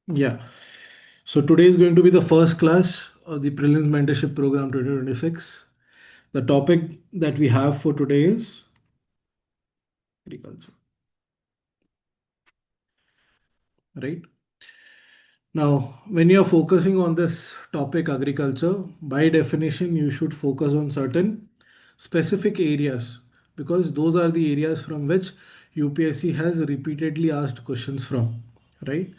Yeah. So today is going to be the first class of the Prelims Mentorship Program 2026. The topic that we have for today is agriculture, right? Now, when you're focusing on this topic, agriculture, by definition, you should focus on certain specific areas because those are the areas from which UPSC has repeatedly asked questions from, right?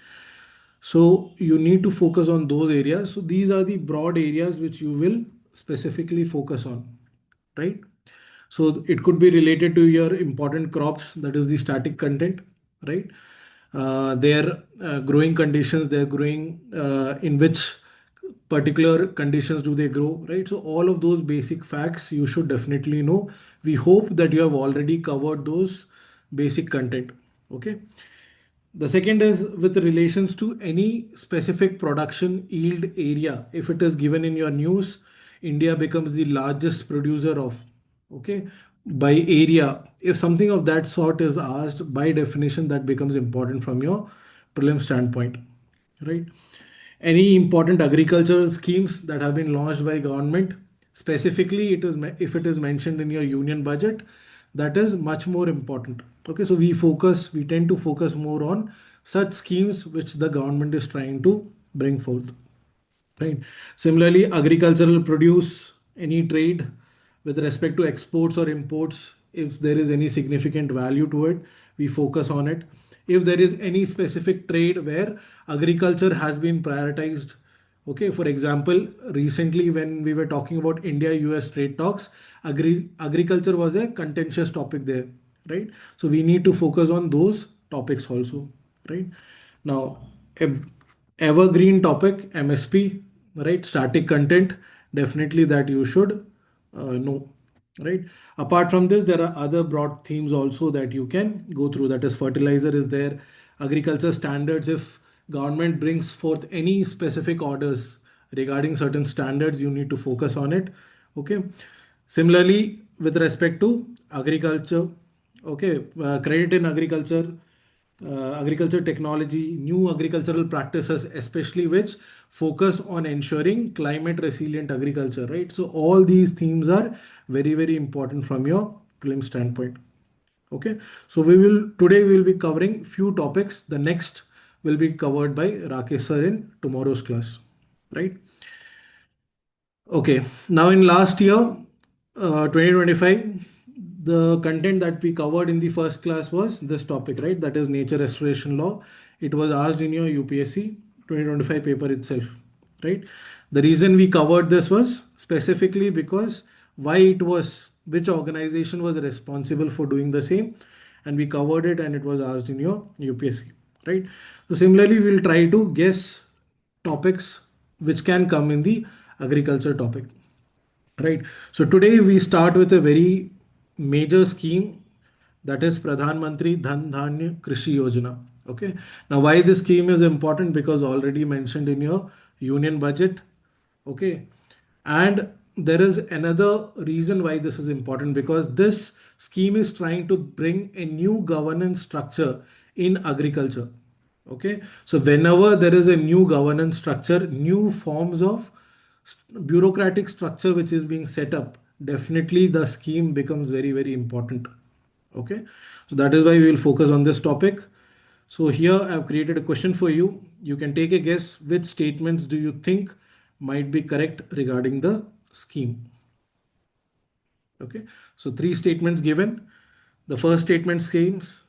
So you need to focus on those areas. So these are the broad areas which you will specifically focus on, right? So it could be related to your important crops, that is the static content, right? Their growing conditions, their growing in which particular conditions do they grow, right? So all of those basic facts you should definitely know. We hope that you have already covered those basic content. Okay. The second is with relations to any specific production yield area. If it is given in your news, India becomes the largest producer of, okay, by area. If something of that sort is asked, by definition, that becomes important from your prelim standpoint, right? Any important agricultural schemes that have been launched by government, specifically it is if it is mentioned in your union budget, that is much more important. Okay, so we tend to focus more on such schemes which the government is trying to bring forth, right? Similarly, agricultural produce, any trade with respect to exports or imports, if there is any significant value to it, we focus on it. If there is any specific trade where agriculture has been prioritized, okay, for example, recently when we were talking about India-US trade talks, agriculture was a contentious topic there, right? So we need to focus on those topics also, right? Now, evergreen topic, MSP, right? Static content, definitely that you should know, right? Apart from this, there are other broad themes also that you can go through. That is, fertilizer is there, agriculture standards. If government brings forth any specific orders regarding certain standards, you need to focus on it. Okay. Similarly, with respect to agriculture, okay, credit in agriculture, agriculture technology, new agricultural practices, especially which focus on ensuring climate resilient agriculture, right? So all these themes are very, very important from your prelim standpoint. Okay, so today we will be covering few topics. The next will be covered by Rakesh sir in tomorrow's class, right? Okay, now in last year, 2025, the content that we covered in the first class was this topic, right? That is nature restoration law. It was asked in your UPSC 2025 paper itself, right? The reason we covered this was specifically because why it was, which organization was responsible for doing the same, and we covered it and it was asked in your UPSC, right? So similarly, we'll try to guess topics which can come in the agriculture topic, right? So today we start with a very major scheme, that is Pradhan Mantri Dhan Dhanya Krishi Yojana. Okay, now why this scheme is important, because already mentioned in your union budget. Okay, and there is another reason why this is important, because this scheme is trying to bring a new governance structure in agriculture. Okay, so whenever there is a new governance structure, new forms of bureaucratic structure which is being set up, definitely the scheme becomes very, very important. Okay, so that is why we will focus on this topic. So here I have created a question for you. You can take a guess, which statements do you think might be correct regarding the scheme. Okay, so three statements given. The first statement schemes,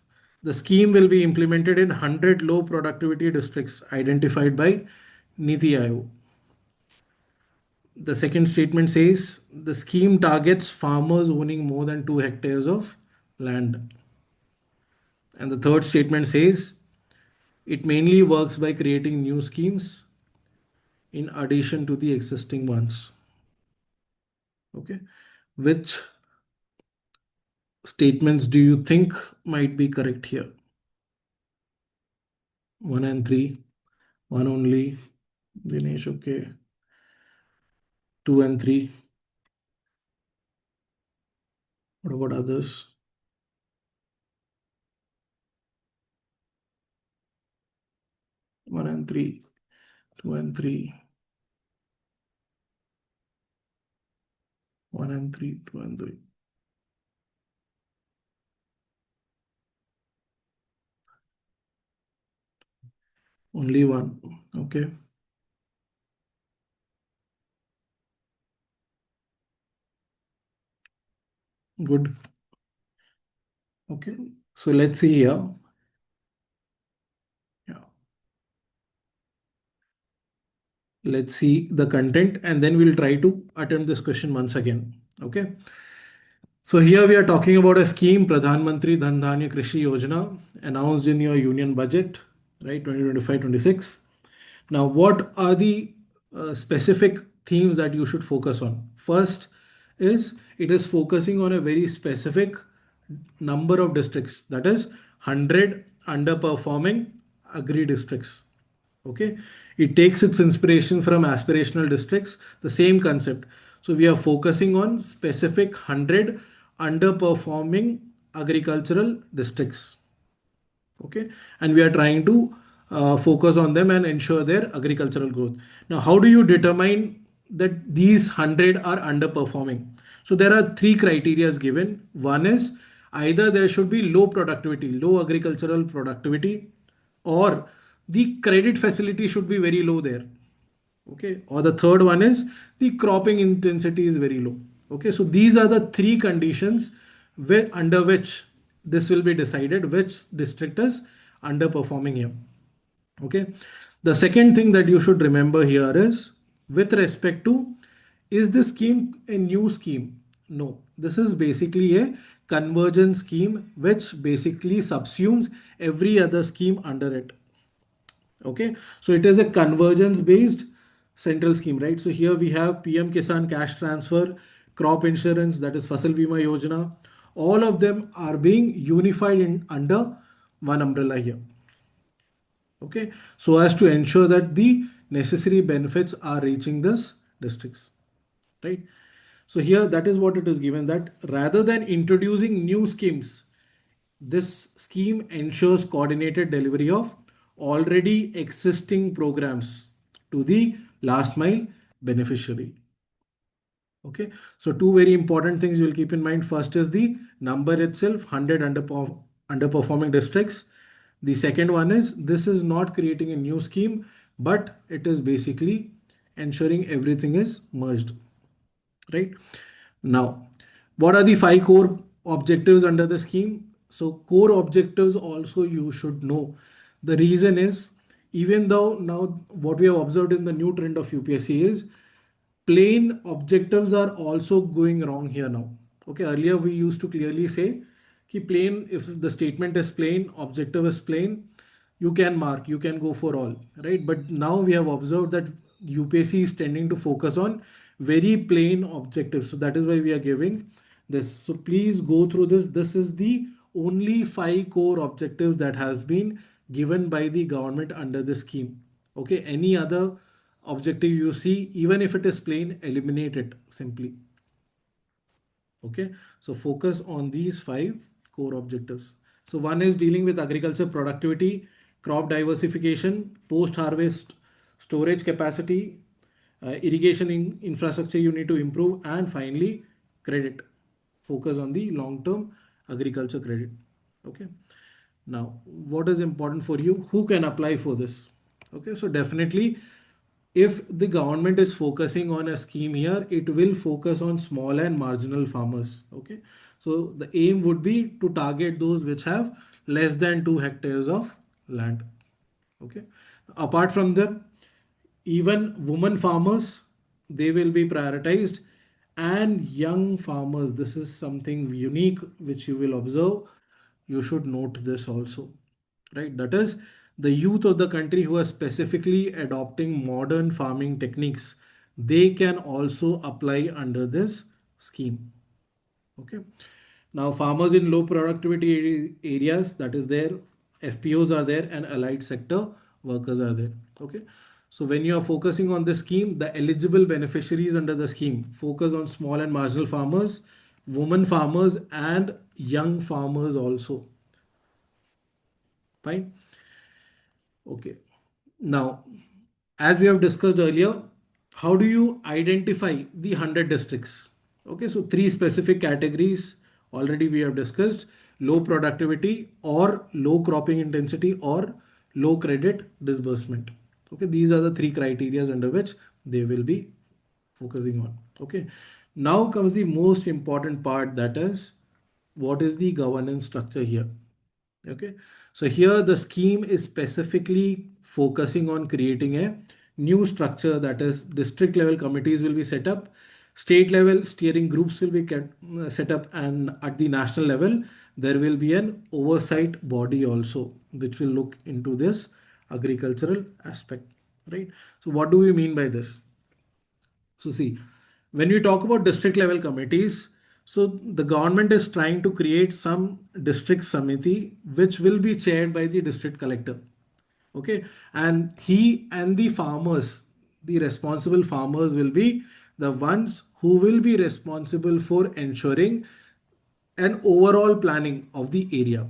the scheme will be implemented in 100 low productivity districts identified by Niti Aayog. The second statement says the scheme targets farmers owning more than 2 hectares of land. And the third statement says it mainly works by creating new schemes in addition to the existing ones. Okay. Which statements do you think might be correct here? One and three, one only. Dinesh, okay. Two and three. What about others? 1 and 3, 2 and 3, 1 and 3, 2 and 3. Only one. Okay. Good. Okay. So let's see here. Yeah. Let's see the content and then we'll try to attempt this question once again. Okay. So here we are talking about a scheme, Pradhan Mantri Dhan Dhanya Krishi Yojana, announced in your union budget, right, 2025-26. Now, what are the specific themes that you should focus on? First is it is focusing on a very specific number of districts, that is 100 underperforming agri districts. Okay, it takes its inspiration from aspirational districts, the same concept. So we are focusing on specific 100 underperforming agricultural districts. Okay, and we are trying to focus on them and ensure their agricultural growth. Now, how do you determine that these 100 are underperforming? So there are three criteria given. One is either there should be low productivity, low agricultural productivity, or the credit facility should be very low there. Okay, or the third one is the cropping intensity is very low. Okay, so these are the three conditions under which this will be decided which district is underperforming here. Okay, the second thing that you should remember here is with respect to, is this scheme a new scheme? No, this is basically a convergence scheme which basically subsumes every other scheme under it. Okay, so it is a convergence based central scheme, right? So here we have PM Kisan cash transfer, crop insurance, that is Fasal Bima Yojana. All of them are being unified in under one umbrella here. Okay, so as to ensure that the necessary benefits are reaching this districts, right? So here that is what it is given, that rather than introducing new schemes, this scheme ensures coordinated delivery of already existing programs to the last mile beneficiary. Okay, so two very important things you will keep in mind. First is the number itself, 100 underperforming districts. The second one is this is not creating a new scheme, but it is basically ensuring everything is merged, right? Now, what are the five core objectives under the scheme? So core objectives also you should know. The reason is, even though now what we have observed in the new trend of UPSC is plain objectives are also going wrong here now. Okay, earlier we used to clearly say कि plain, if the statement is plain, objective is plain, you can mark, you can go for all, right? But now we have observed that UPSC is tending to focus on very plain objectives. So that is why we are giving this. So please go through this. This is the only five core objectives that has been given by the government under the scheme. Okay, any other objective you see, even if it is plain, eliminate it simply. Okay, so focus on these five core objectives. So one is dealing with agriculture productivity, crop diversification, post-harvest storage capacity, irrigation infrastructure you need to improve, and finally credit. Focus on the long-term agriculture credit. Okay. Now, what is important for you? Who can apply for this? Okay, so definitely if the government is focusing on a scheme here, it will focus on small and marginal farmers. Okay, so the aim would be to target those which have less than 2 hectares of land. Okay, apart from them, even women farmers, they will be prioritized, and young farmers, this is something unique which you will observe. You should note this also, right? That is the youth of the country who are specifically adopting modern farming techniques, they can also apply under this scheme. Okay, now farmers in low productivity areas, that is there, FPOs are there, and allied sector workers are there. Okay, so when you are focusing on this scheme, the eligible beneficiaries under the scheme focus on small and marginal farmers, women farmers, and young farmers also. Fine. Okay. Now, as we have discussed earlier, how do you identify the 100 districts? Okay, so three specific categories already we have discussed: low productivity or low cropping intensity or low credit disbursement. Okay, these are the three criteria under which they will be focusing on. Okay, now comes the most important part, that is, what is the governance structure here? Okay, so here the scheme is specifically focusing on creating a new structure, that is, district level committees will be set up, state level steering groups will be set up, and at the national level, there will be an oversight body also, which will look into this agricultural aspect, right? So, what do we mean by this? So see, when we talk about district level committees, so the government is trying to create some district samiti which will be chaired by the district collector. Okay, and he and the farmers, the responsible farmers will be the ones who will be responsible for ensuring an overall planning of the area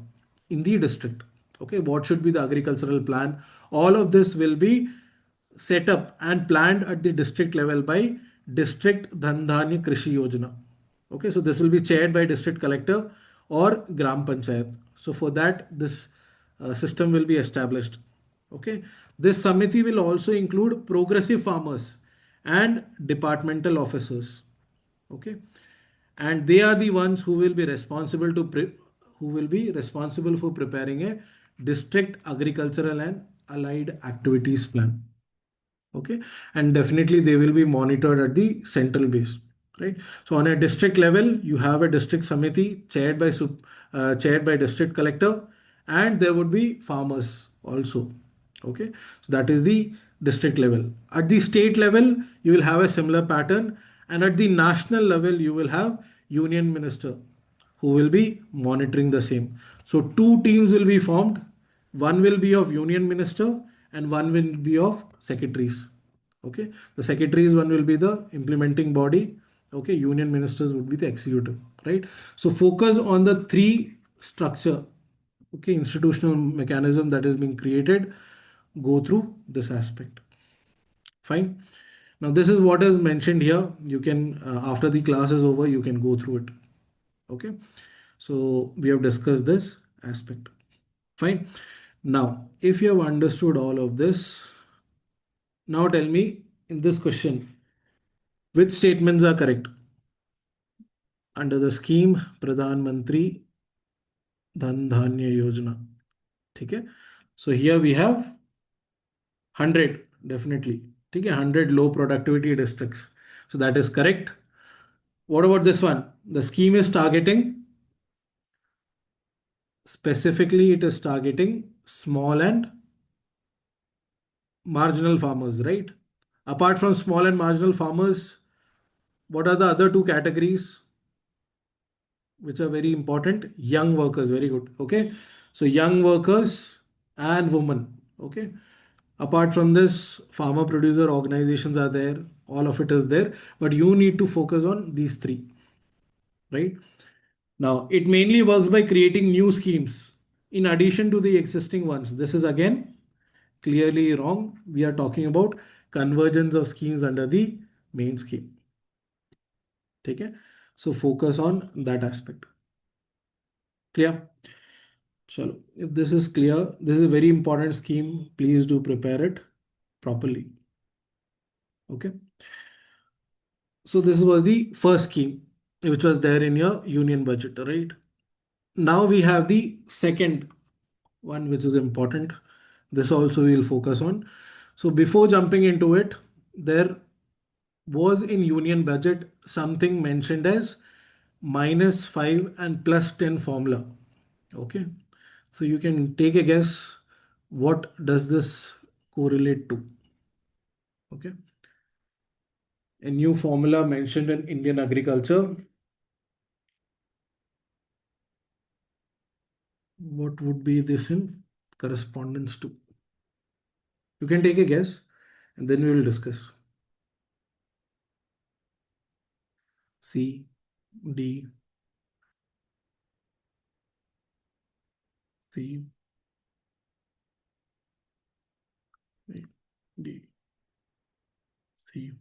in the district. Okay, what should be the agricultural plan? All of this will be set up and planned at the district level by District Dhandhanya Krishi Yojana. Okay, so this will be chaired by district collector or Gram Panchayat. So for that, this system will be established. Okay, this Samiti will also include progressive farmers and departmental officers. Okay, and they are the ones who will be responsible who will be responsible for preparing a district agricultural and allied activities plan. Okay, and definitely they will be monitored at the central base, right? So on a district level, you have a district samiti chaired by district collector, and there would be farmers also. Okay, so that is the district level. At the state level, you will have a similar pattern, and at the national level, you will have union minister who will be monitoring the same. So two teams will be formed. One will be of union minister and one will be of secretaries. Okay, the secretaries one will be the implementing body. Okay, union ministers would be the executive, right? So focus on the three structure, okay, institutional mechanism that is being created. Go through this aspect. Fine. Now this is what is mentioned here. You can after the class is over, you can go through it. Okay, so we have discussed this aspect. Fine. Now, if you have understood all of this, now tell me in this question, which statements are correct under the scheme Pradhan Mantri Dhan Dhanya Yojana. Okay. So here we have 100, definitely. Okay, 100 low productivity districts. So that is correct. What about this one? The scheme is targeting, specifically it is targeting small and marginal farmers, right? Apart from small and marginal farmers, what are the other two categories which are very important? Young workers, very good. Okay, so young workers and women. Okay, apart from this, farmer producer organizations are there, all of it is there, but you need to focus on these three, right? Now, it mainly works by creating new schemes in addition to the existing ones. This is again clearly wrong. We are talking about convergence of schemes under the main scheme. Okay, so focus on that aspect. Clear? Chalo. If this is clear, this is a very important scheme. Please do prepare it properly. Okay. So this was the first scheme which was there in your union budget, right? Now we have the second one, which is important. This also we'll focus on. So before jumping into it, there was in union budget something mentioned as -5 and +10 formula. Okay. So you can take a guess, what does this correlate to? Okay. A new formula mentioned in Indian agriculture. What would be this in correspondence to? You can take a guess and then we will discuss. C, D, C. D, C.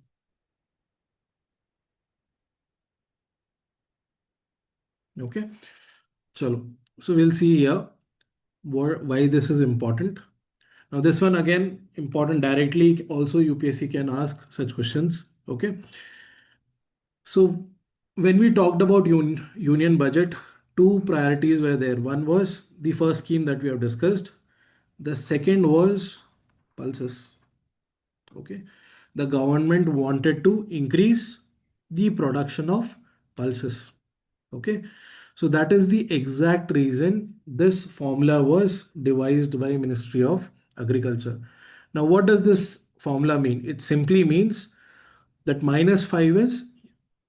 Okay. Chalo. So we'll see here why this is important. Now this one again important directly. Also UPSC can ask such questions. Okay. So when we talked about union budget, two priorities were there. One was the first scheme that we have discussed. The second was pulses. Okay. The government wanted to increase the production of pulses. Okay. So that is the exact reason this formula was devised by Ministry of Agriculture. Now, what does this formula mean? It simply means that -5 is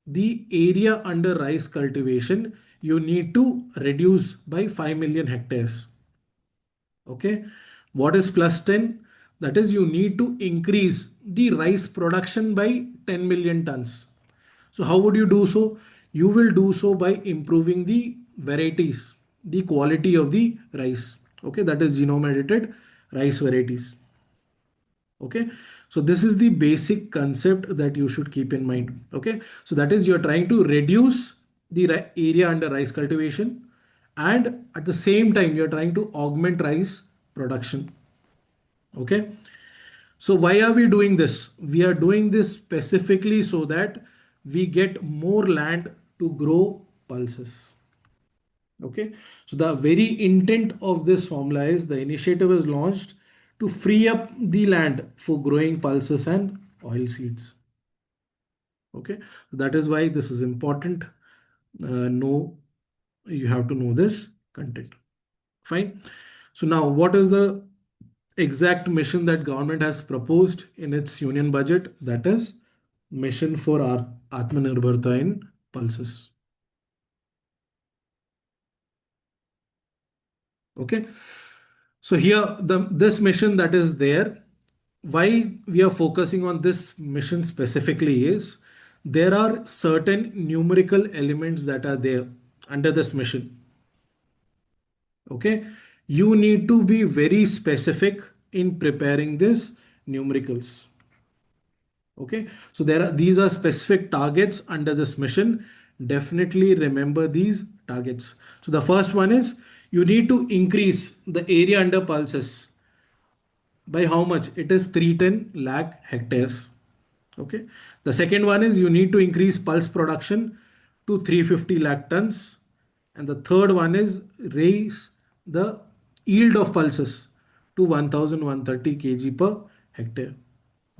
the area under rice cultivation you need to reduce by 5 million hectares. Okay. What is +10? That is you need to increase the rice production by 10 million tons. So how would you do so? You will do so by improving the varieties, the quality of the rice. Okay, that is genome edited rice varieties. Okay, so this is the basic concept that you should keep in mind. Okay, so that is you're trying to reduce the area under rice cultivation, and at the same time you're trying to augment rice production. Okay, so why are we doing this? We are doing this specifically so that we get more land to grow pulses. Okay, so the very intent of this formula is the initiative is launched to free up the land for growing pulses and oil seeds. Okay, so that is why this is important. No, you have to know this content. Fine. So now what is the exact mission that government has proposed in its union budget? That is mission for our Atmanirbharta in pulses. Okay. So here this mission that is there, why we are focusing on this mission specifically is there are certain numerical elements that are there under this mission. Okay. You need to be very specific in preparing this numericals. Okay, so these are specific targets under this mission. Definitely remember these targets. So the first one is you need to increase the area under pulses by how much? It is 310 lakh hectares. Okay, the second one is you need to increase pulse production to 350 lakh tons, and the third one is raise the yield of pulses to 1130 kg per hectare.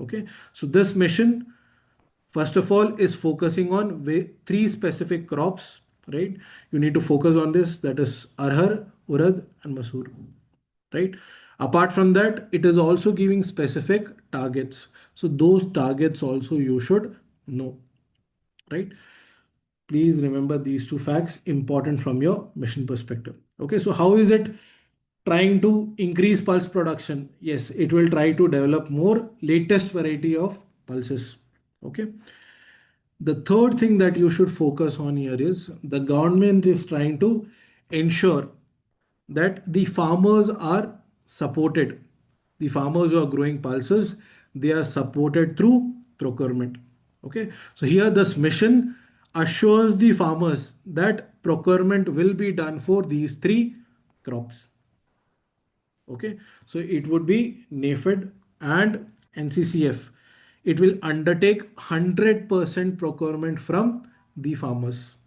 Okay, so this mission first of all is focusing on three specific crops, right? You need to focus on this, that is arhar, urad and masoor, right? Apart from that, it is also giving specific targets. So those targets also you should know, right? Please remember these two facts, important from your mission perspective. Okay, so how is it trying to increase pulse production? Yes, it will try to develop more latest variety of pulses. Okay. The third thing that you should focus on here is the government is trying to ensure that the farmers are supported. The farmers who are growing pulses, they are supported through procurement. Okay, so here this mission assures the farmers that procurement will be done for these three crops. Okay, so it would be NAFED and NCCF. It will undertake 100% procurement from the farmers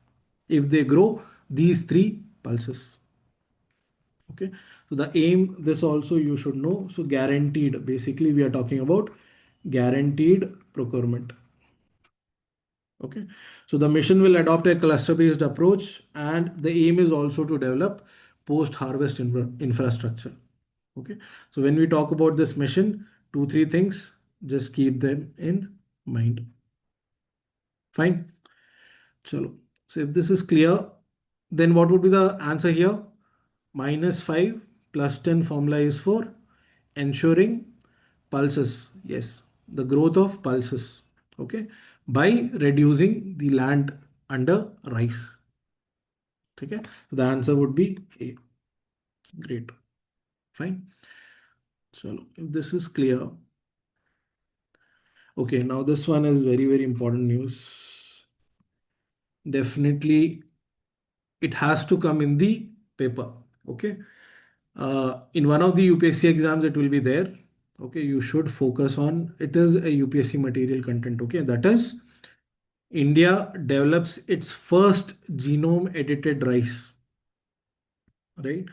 if they grow these three pulses. Okay, so the aim, this also you should know. So guaranteed, basically we are talking about guaranteed procurement. Okay, so the mission will adopt a cluster based approach, and the aim is also to develop post harvest infrastructure. Okay, so when we talk about this mission, two, three things, just keep them in mind. Fine. Chalo. So if this is clear, then what would be the answer here? -5 plus 10 formula is for ensuring pulses. Yes, the growth of pulses. Okay, by reducing the land under rice. Okay, so the answer would be A. Great. Fine. So if this is clear, Okay, now this one is very, very important news. Definitely, it has to come in the paper. Okay. In one of the UPSC exams, it will be there. Okay, you should focus on it is a UPSC material content. Okay, that is India develops its first genome edited rice, right?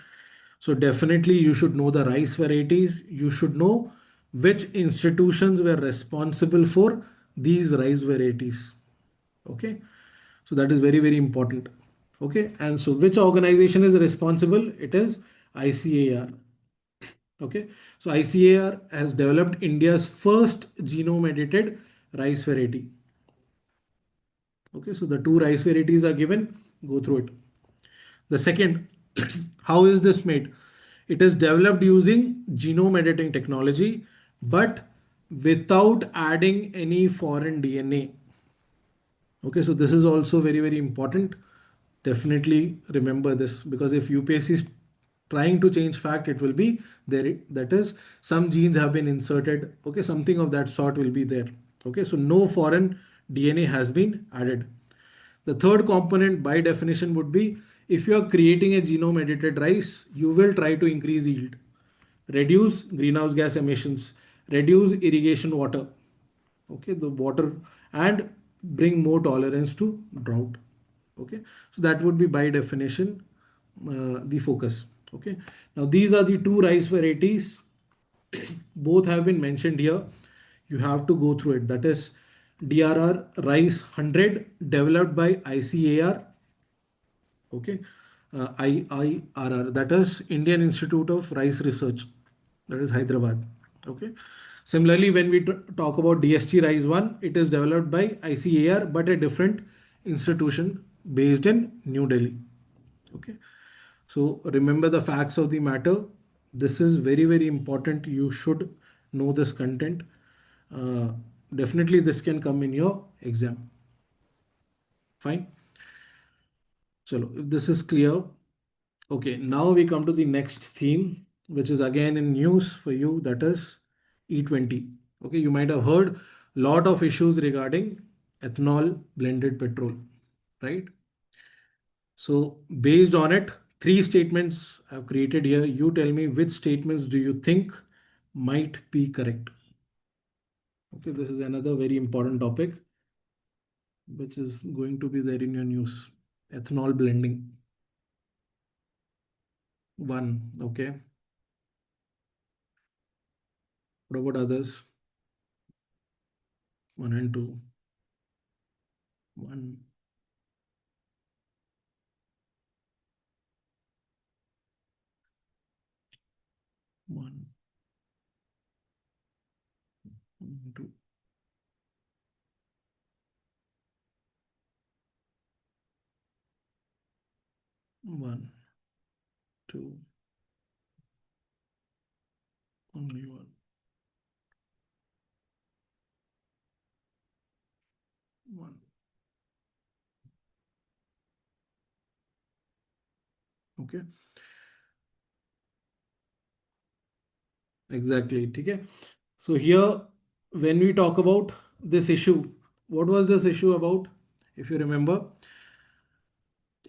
So definitely you should know the rice varieties. You should know which institutions were responsible for these rice varieties. Okay, so that is very, very important. Okay, and so which organization is responsible? It is ICAR. Okay, so ICAR has developed India's first genome edited rice variety. Okay, so the two rice varieties are given, go through it. The second, how is this made? It is developed using genome editing technology, but without adding any foreign DNA. Okay, so this is also very, very important. Definitely remember this because if UPSC is trying to change fact, it will be there. That is, some genes have been inserted. Okay, something of that sort will be there. Okay, so no foreign DNA has been added. The third component by definition would be if you are creating a genome edited rice, you will try to increase yield, reduce greenhouse gas emissions, reduce irrigation water, okay, the water, and bring more tolerance to drought. Okay, so that would be by definition the focus. Okay, now these are the two rice varieties, both have been mentioned here. You have to go through it. That is DRR rice 100 developed by ICAR. Okay, IIRR, that is Indian Institute of Rice Research, that is Hyderabad. Okay, similarly when we talk about DST Rice 1, it is developed by ICAR but a different institution based in New Delhi. Okay, so remember the facts of the matter. This is very, very important. You should know this content. uh, Definitely this can come in your exam. Fine. So if this is clear, okay, now we come to the next theme, which is again in news for you, that is E20. Okay, you might have heard lot of issues regarding ethanol blended petrol, right? So based on it, three statements I've created here. You tell me which statements do you think might be correct. Okay, this is another very important topic which is going to be there in your news. Ethanol blending. One, okay. What about others? One and two. One, one, one, two. One, two, only one. One. Okay, exactly. Okay. So here, when we talk about this issue, what was this issue about? If you remember,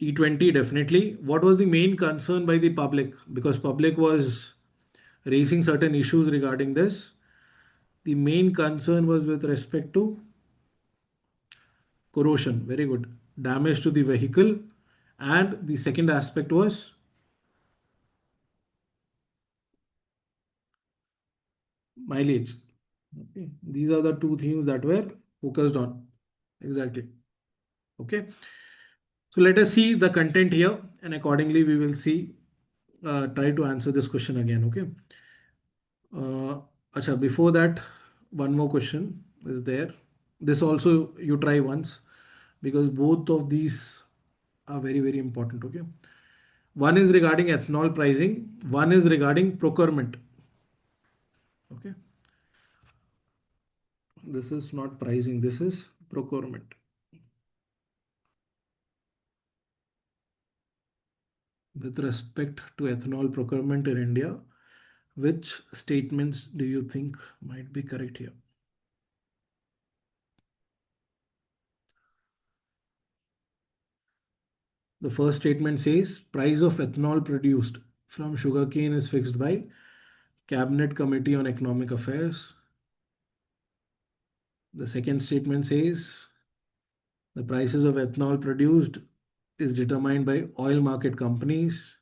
E20 definitely. What was the main concern by the public? Because public was raising certain issues regarding this. The main concern was with respect to corrosion. Very good. Damage to the vehicle. And the second aspect was mileage. Okay. These are the two themes that were focused on. Exactly. Okay. So let us see the content here and accordingly we will see, try to answer this question again. Okay. Acha, before that, one more question is there. This also you try once because both of these are very, very important. Okay. One is regarding ethanol pricing, one is regarding procurement. Okay. This is not pricing, this is procurement. With respect to ethanol procurement in India, which statements do you think might be correct here? The first statement says price of ethanol produced from sugarcane is fixed by Cabinet Committee on Economic Affairs. The second statement says the prices of ethanol produced is determined by oil market companies.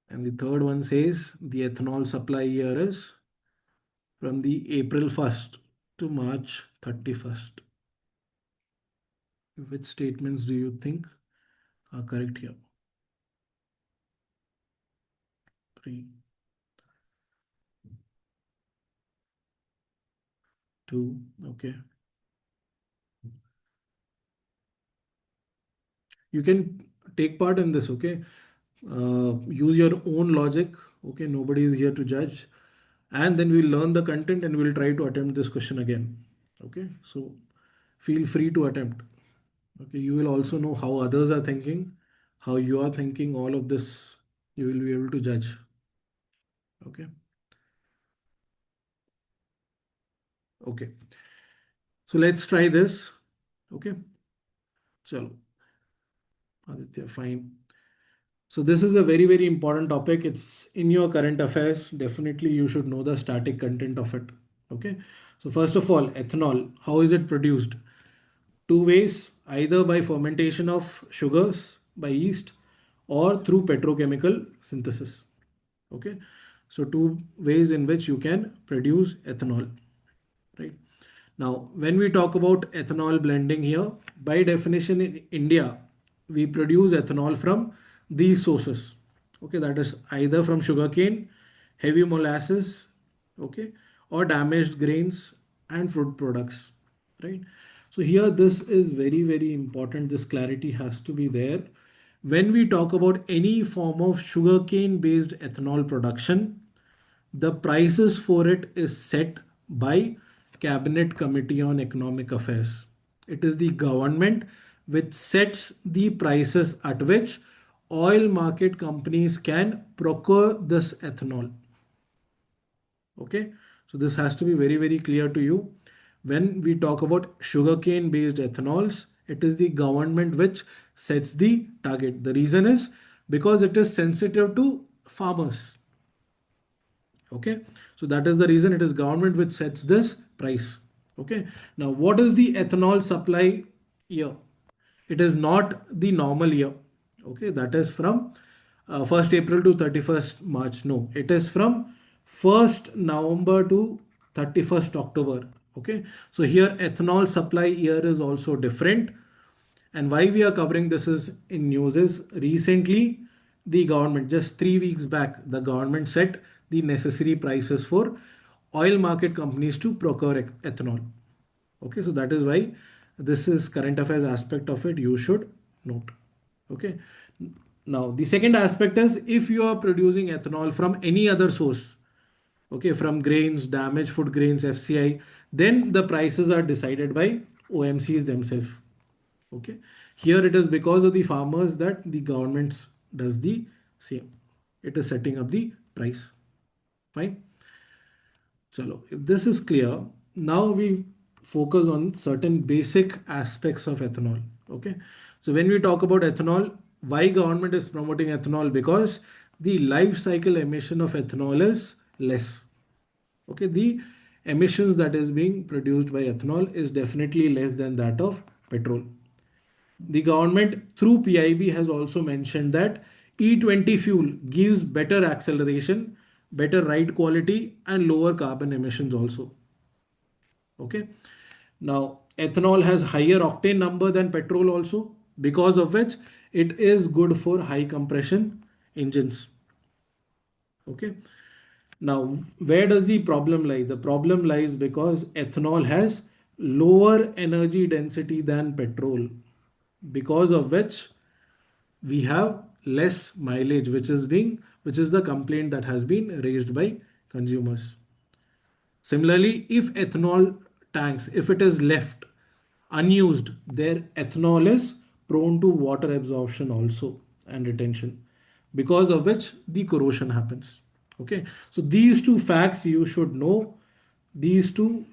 And the third one says the ethanol supply year is from the April 1st to March 31st. Which statements do you think are correct here? 3, 2, okay. You can take part in this, okay? Use your own logic, okay? Nobody is here to judge. And then we'll learn the content and we'll try to attempt this question again, okay? So feel free to attempt, okay? You will also know how others are thinking, how you are thinking, all of this you will be able to judge, okay? Okay, so let's try this, okay? Chalo, Aditya, fine. So this is a very, very important topic. It's in your current affairs. Definitely you should know the static content of it. Okay. So first of all, ethanol, how is it produced? Two ways, either by fermentation of sugars by yeast or through petrochemical synthesis. Okay. So two ways in which you can produce ethanol, right? Now, when we talk about ethanol blending here, by definition in India, we produce ethanol from these sources. Okay, that is either from sugarcane, heavy molasses, okay, or damaged grains and fruit products, right? So here this is very, very important. This clarity has to be there. When we talk about any form of sugarcane based ethanol production, the prices for it is set by Cabinet Committee on Economic Affairs. It is the government which sets the prices at which oil market companies can procure this ethanol. Okay, so this has to be very, very clear to you. When we talk about sugarcane based ethanols, it is the government which sets the target. The reason is because it is sensitive to farmers. Okay, so that is the reason it is government which sets this price. Okay, now what is the ethanol supply year? It is not the normal year. Okay, that is from 1st April to 31st March. No, it is from 1st November to 31st October. Okay, so here ethanol supply year is also different. And why we are covering this is in news is recently the government, just 3 weeks back, the government set the necessary prices for oil market companies to procure ethanol. Okay, so that is why this is current affairs aspect of it. You should note. Okay. Now the second aspect is if you are producing ethanol from any other source, okay, from grains, damaged food grains, FCI, then the prices are decided by OMCs themselves. Okay, here it is because of the farmers that the government does the same. It is setting up the price. Fine. Chalo, if this is clear, now we focus on certain basic aspects of ethanol. Okay, so when we talk about ethanol, why government is promoting ethanol? Because the life cycle emission of ethanol is less. Okay, the emissions that is being produced by ethanol is definitely less than that of petrol. The government through PIB has also mentioned that E20 fuel gives better acceleration, better ride quality and lower carbon emissions also. Okay. Now ethanol has higher octane number than petrol also, because of which it is good for high compression engines. Okay. Now where does the problem lie? The problem lies because ethanol has lower energy density than petrol, because of which we have less mileage, which is the complaint that has been raised by consumers. Similarly, if ethanol tanks, if it is left unused, their ethanol is prone to water absorption also and retention, because of which the corrosion happens. Okay, so these two facts you should know. These two,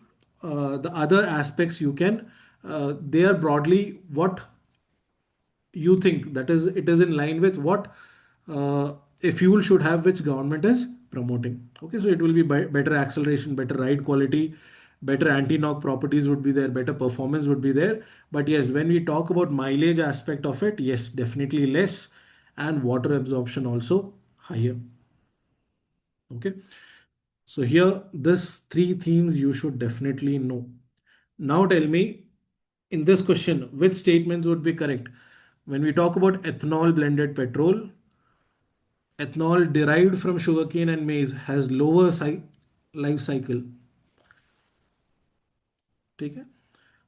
the other aspects you can, they are broadly what you think that is it is in line with what uh, a fuel should have, which government is promoting. Okay, so it will be better acceleration, better ride quality, better anti-knock properties would be there, better performance would be there. But yes, when we talk about mileage aspect of it, yes, definitely less, and water absorption also higher. Okay, so here this three themes you should definitely know. Now tell me, in this question, which statements would be correct? When we talk about ethanol blended petrol, ethanol derived from sugarcane and maize has lower life cycle. Okay?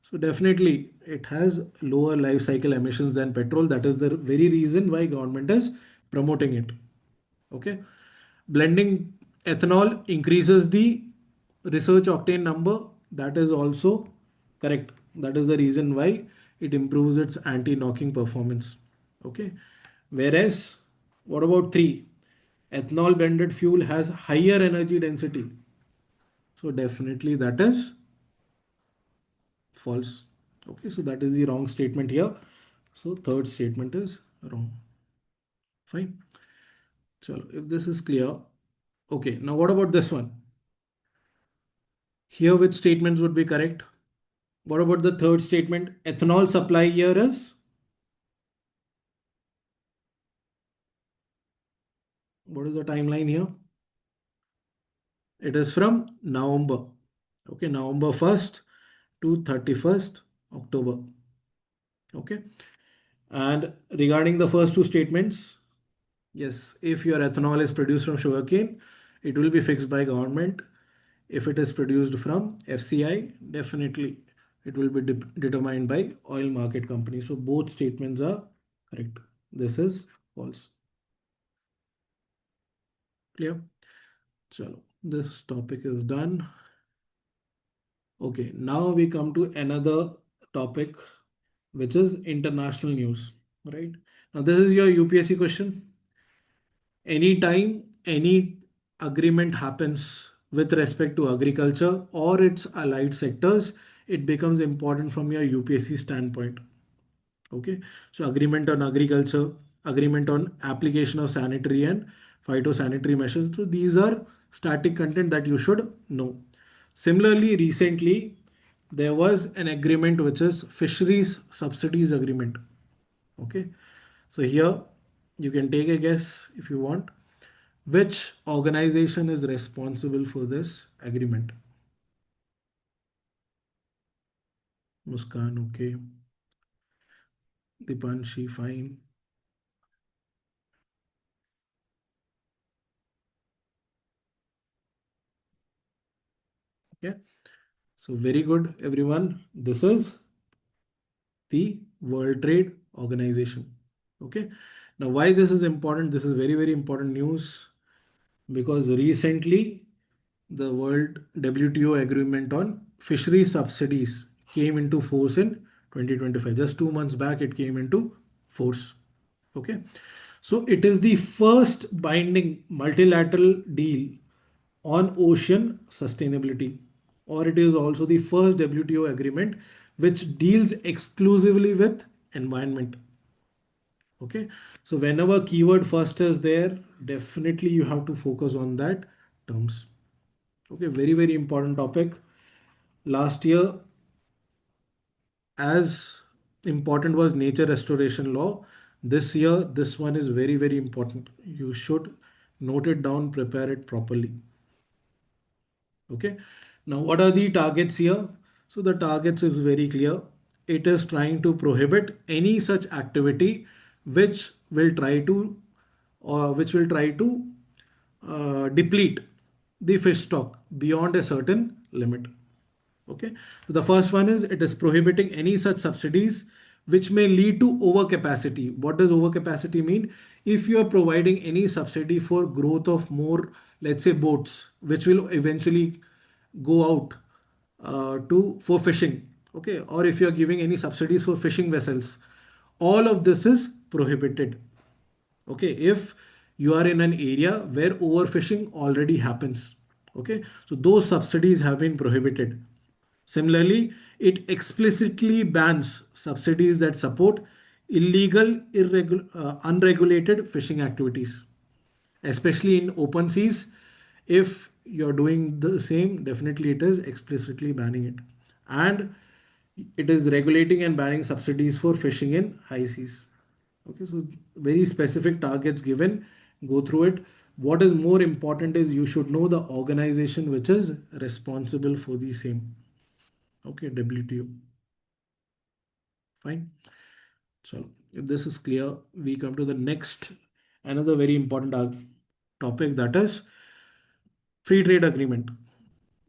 So definitely it has lower life cycle emissions than petrol. That is the very reason why government is promoting it. Okay. Blending ethanol increases the research octane number. That is also correct. That is the reason why it improves its anti-knocking performance. Okay. Whereas, what about three? Ethanol blended fuel has higher energy density. So definitely that is false. Okay, so that is the wrong statement here. So third statement is wrong. Fine. So if this is clear, okay. Now what about this one? Here which statements would be correct? What about the third statement? Ethanol supply here is, what is the timeline here? It is from November. Okay, November 1st to 31st October. Okay. And regarding the first two statements, yes, if your ethanol is produced from sugarcane, it will be fixed by government. If it is produced from FCI, definitely it will be determined by oil market company. So both statements are correct. This is false. Clear? Chalo, this topic is done. Okay, now we come to another topic, which is international news, right? Now this is your UPSC question. Anytime any agreement happens with respect to agriculture or its allied sectors, it becomes important from your UPSC standpoint. Okay, so agreement on agriculture, agreement on application of sanitary and phytosanitary measures. So these are static content that you should know. Similarly, recently there was an agreement which is fisheries subsidies agreement. Okay, so here you can take a guess if you want. Which organization is responsible for this agreement? Muskan, okay. Dipanshi, fine. Okay. So very good, everyone. This is the World Trade Organization. Okay. Now, why this is important? This is very, very important news because recently the World WTO agreement on fishery subsidies came into force in 2025. Just 2 months back, it came into force. Okay. So it is the first binding multilateral deal on ocean sustainability, or it is also the first WTO agreement which deals exclusively with environment. Okay. So whenever keyword first is there, definitely you have to focus on that terms. Okay. Very, very important topic. Last year, as important was nature restoration law. This year, this one is very, very important. You should note it down, prepare it properly. Okay. Now, what are the targets here? So the targets is very clear. It is trying to prohibit any such activity which will try to deplete the fish stock beyond a certain limit. Okay. So the first one is it is prohibiting any such subsidies which may lead to overcapacity. What does overcapacity mean? If you are providing any subsidy for growth of more, let's say boats, which will eventually go out to for fishing, okay, or if you are giving any subsidies for fishing vessels, all of this is prohibited. Okay, if you are in an area where overfishing already happens, okay, so those subsidies have been prohibited. Similarly, it explicitly bans subsidies that support illegal, unregulated fishing activities, especially in open seas. If you're doing the same, definitely it is explicitly banning it. And it is regulating and banning subsidies for fishing in high seas. Okay, so very specific targets given. Go through it. What is more important is you should know the organization which is responsible for the same. Okay, WTO. Fine. So if this is clear, we come to the next, another very important topic, that is free trade agreement.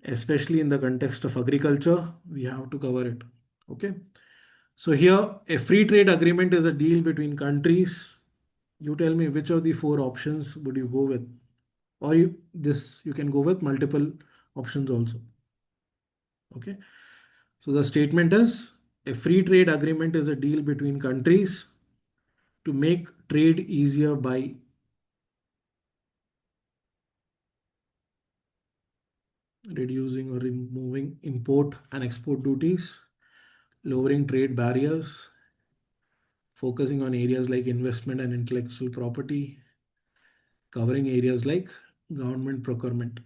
Especially in the context of agriculture, we have to cover it. Okay. So here, a free trade agreement is a deal between countries. You tell me which of the four options would you go with, or you can go with multiple options also. Okay. So the statement is a free trade agreement is a deal between countries to make trade easier by reducing or removing import and export duties, lowering trade barriers, focusing on areas like investment and intellectual property, covering areas like government procurement.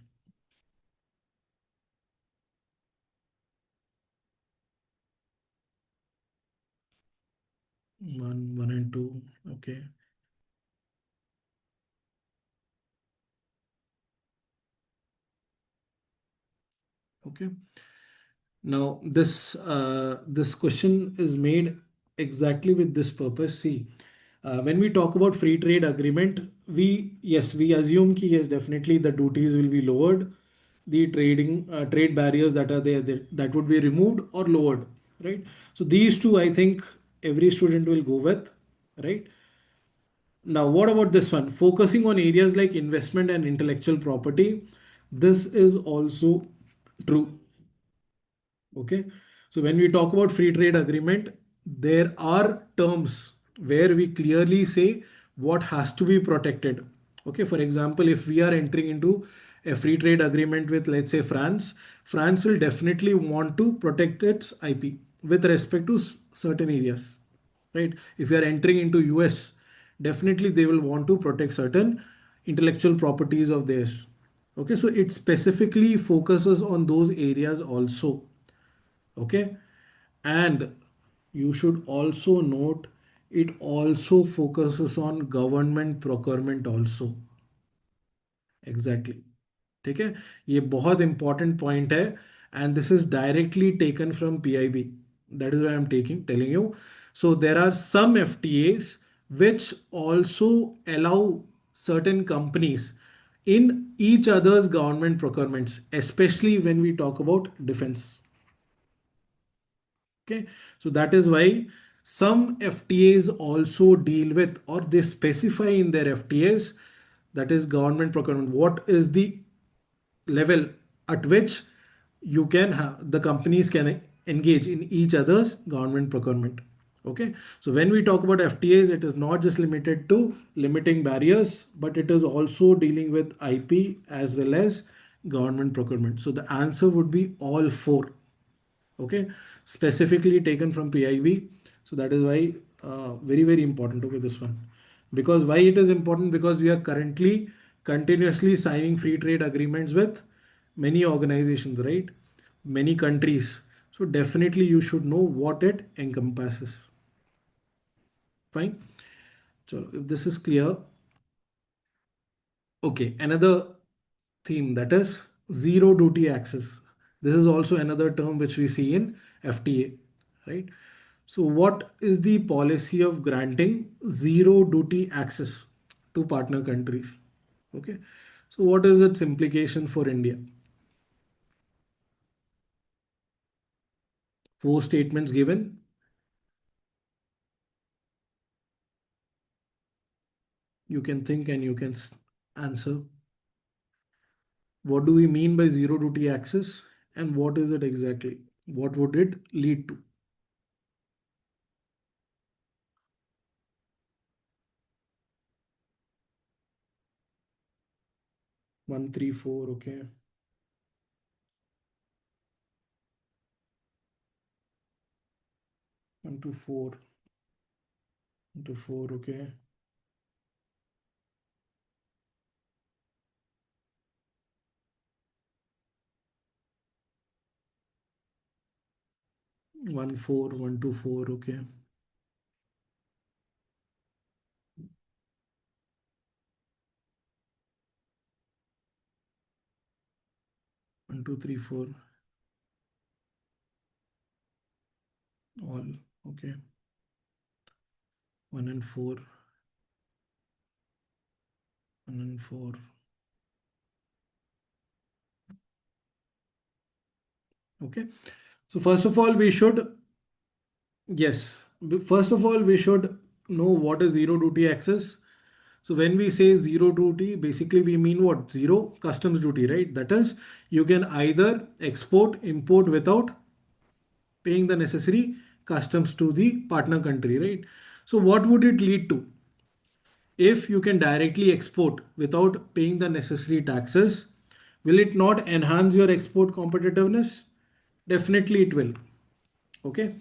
One and two. Okay. Okay. Now this question is made exactly with this purpose. See, when we talk about free trade agreement, we assume ki yes, definitely the duties will be lowered, the trade barriers that are there, that would be removed or lowered, right? So these two, I think every student will go with, right? Now, what about this one? Focusing on areas like investment and intellectual property. This is also true. Okay. So when we talk about free trade agreement, there are terms where we clearly say what has to be protected. Okay. For example, if we are entering into a free trade agreement with, let's say, France, France will definitely want to protect its IP with respect to certain areas, right? If you are entering into US, definitely they will want to protect certain intellectual properties of theirs. Okay, so it specifically focuses on those areas also. Okay, and you should also note it also focuses on government procurement also. Exactly. ठीक है, ये बहुत important point है and this is directly taken from PIB. That is why I am telling you. So there are some FTAs which also allow certain companies in each other's government procurements, especially when we talk about defense. Okay, so that is why some FTAs also deal with, or they specify in their FTAs, that is government procurement. What is the level at which you can have the companies can engage in each other's government procurement? Okay, so when we talk about FTAs, it is not just limited to limiting barriers, but it is also dealing with IP as well as government procurement. So the answer would be all four. Okay, specifically taken from PIB. So that is why very important. Okay, this one, because why it is important, because we are currently continuously signing free trade agreements with many organizations, right? Many countries. So definitely you should know what it encompasses. Fine. So if this is clear, okay, another theme, that is zero duty access. This is also another term which we see in FTA, right? So what is the policy of granting zero duty access to partner countries? Okay. So what is its implication for India? Four statements given. You can think and you can answer. What do we mean by zero duty access and what is it exactly? What would it lead to? 134. Okay. 124. into 4, okay. 1 4 1 2 4, okay. 1 2 3 4, all, okay. 1 and 4, 1 and 4, okay. So first of all, we should, yes, first of all, we should know what is zero duty access. So when we say zero duty, basically we mean what? Zero customs duty, right? That is, you can either export, import without paying the necessary customs to the partner country, right? So what would it lead to? If you can directly export without paying the necessary taxes, will it not enhance your export competitiveness? Definitely it will. Okay.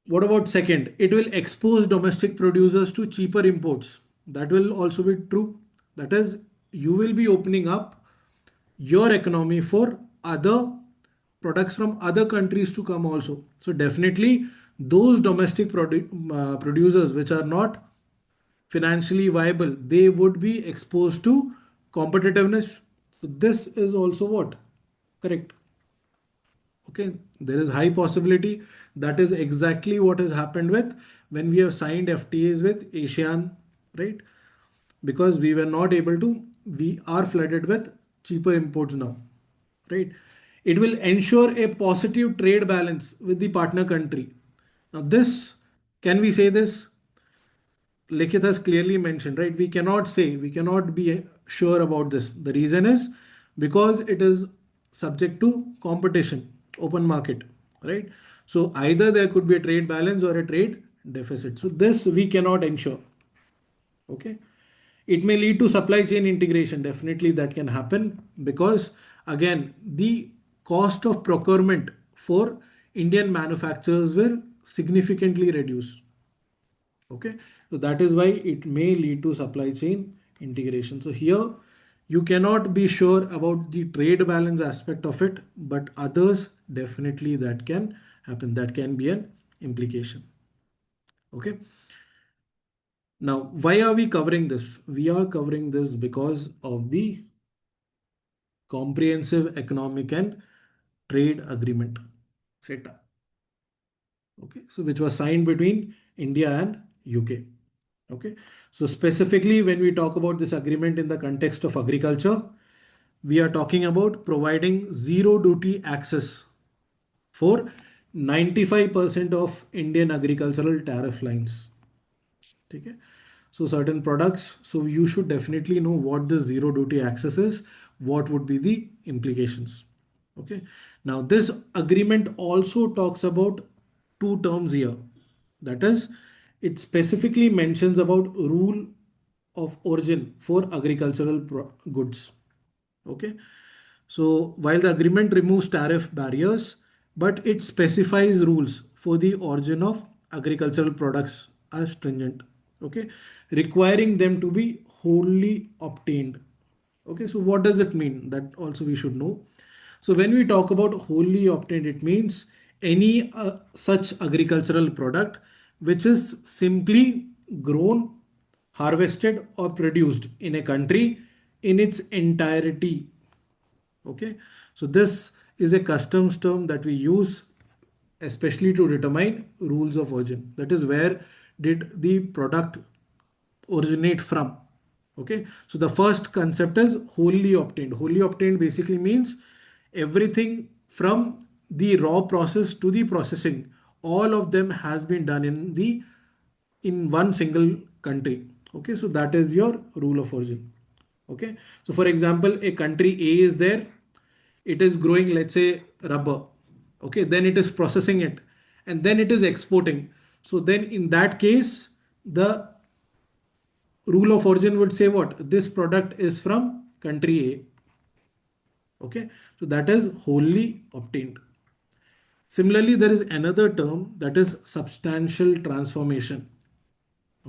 What about second? It will expose domestic producers to cheaper imports. That will also be true. That is, you will be opening up your economy for other products from other countries to come also. So definitely those domestic producers which are not financially viable, they would be exposed to competitiveness. So this is also what? Correct. Okay, there is high possibility that is exactly what has happened with when we have signed FTAs with ASEAN, right? Because we were not able to, we are flooded with cheaper imports now, right? It will ensure a positive trade balance with the partner country. Now, this, can we say this? Likhit has clearly mentioned, right? We cannot say, we cannot be sure about this. The reason is because it is subject to competition, open market, right? So either there could be a trade balance or a trade deficit. So this we cannot ensure. Okay. It may lead to supply chain integration. Definitely that can happen because again, the cost of procurement for Indian manufacturers will significantly reduce. Okay, so that is why it may lead to supply chain integration. So here you cannot be sure about the trade balance aspect of it, but others definitely that can happen. That can be an implication. Okay. Now, why are we covering this? We are covering this because of the comprehensive economic and trade agreement, CETA. Okay, so which was signed between India and UK. Okay, so specifically when we talk about this agreement in the context of agriculture, we are talking about providing zero duty access for 95% of Indian agricultural tariff lines. Okay, so certain products, so you should definitely know what this zero duty access is, what would be the implications. Okay, now this agreement also talks about two terms here. That is, it specifically mentions about rule of origin for agricultural goods. Okay, so while the agreement removes tariff barriers, but it specifies rules for the origin of agricultural products as stringent. Okay, requiring them to be wholly obtained. Okay, so what does it mean? That also we should know. So when we talk about wholly obtained, it means any such agricultural product which is simply grown, harvested or produced in a country in its entirety. Okay, so this is a customs term that we use especially to determine rules of origin. That is where did the product originate from. Okay, so the first concept is wholly obtained. Wholly obtained basically means everything from the raw process to the processing, all of them has been done in one single country. Okay, so that is your rule of origin. Okay, so for example, a country A is there, it is growing, let's say, rubber. Okay, then it is processing it and then it is exporting. So then in that case, the rule of origin would say what? This product is from country A. Okay, so that is wholly obtained. Similarly, there is another term that is substantial transformation.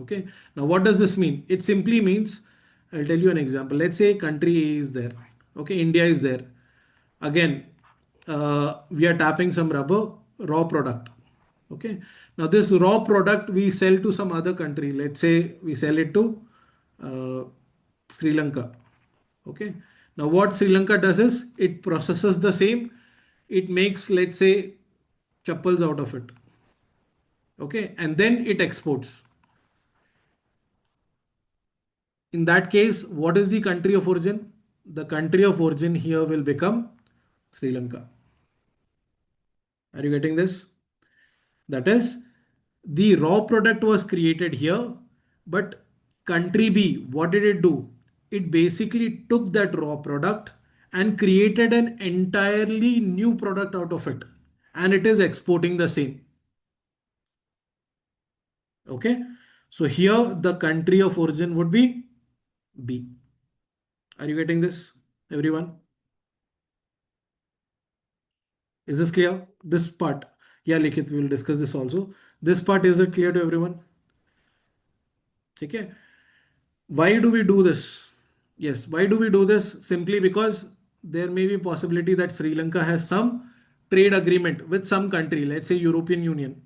Okay. Now, what does this mean? It simply means, I'll tell you an example. Let's say country A is there. Okay. India is there. Again, we are tapping some rubber, raw product. Okay. Now, this raw product we sell to some other country. Let's say we sell it to uh, Sri Lanka. Okay. Now, what Sri Lanka does is it processes the same. It makes, let's say, chappals out of it. Okay. And then it exports. In that case, what is the country of origin? The country of origin here will become Sri Lanka. Are you getting this? That is, the raw product was created here, but country B, what did it do? It basically took that raw product and created an entirely new product out of it. And it is exporting the same. Okay. So here the country of origin would be B. Are you getting this, everyone? Is this clear? This part. Yeah, Likit, we will discuss this also. This part, is it clear to everyone? Okay. Why do we do this? Yes, why do we do this? Simply because there may be possibility that Sri Lanka has some trade agreement with some country, let's say European Union.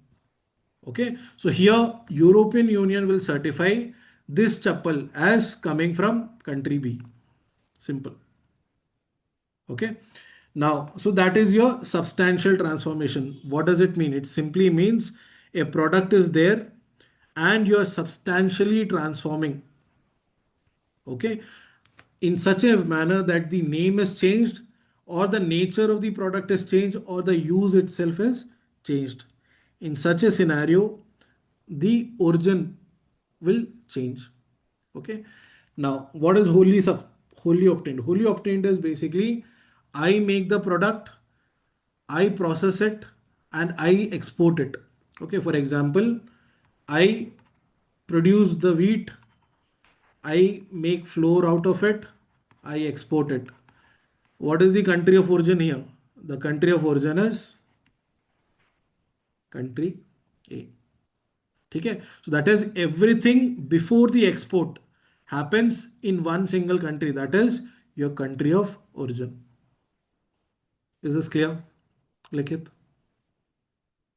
Okay. So here European Union will certify this chappal as coming from country B. Simple. Okay. Now, so that is your substantial transformation. What does it mean? It simply means a product is there and you are substantially transforming. Okay. In such a manner that the name is changed or the nature of the product is changed or the use itself is changed. In such a scenario, the origin will change. Okay. Now, what is wholly obtained? Wholly obtained is basically I make the product, I process it, and I export it. Okay. For example, I produce the wheat, I make flour out of it, I export it. What is the country of origin here? The country of origin is country A. Okay. So that is everything before the export happens in one single country. That is your country of origin. Is this clear, Likit?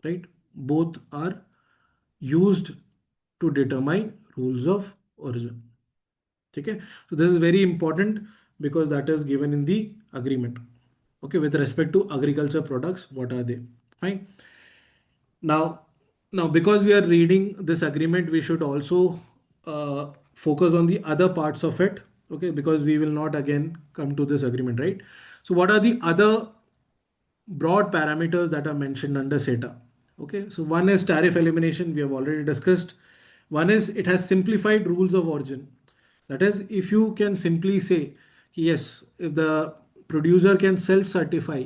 Right? Both are used to determine rules of origin. Okay. So this is very important because that is given in the agreement. Okay. With respect to agriculture products, what are they? Fine. Now, because we are reading this agreement, we should also focus on the other parts of it. Okay, because we will not again come to this agreement, right? So, what are the other broad parameters that are mentioned under CETA? Okay, so one is tariff elimination. We have already discussed. One is it has simplified rules of origin. That is, if you can simply say, yes, if the producer can self-certify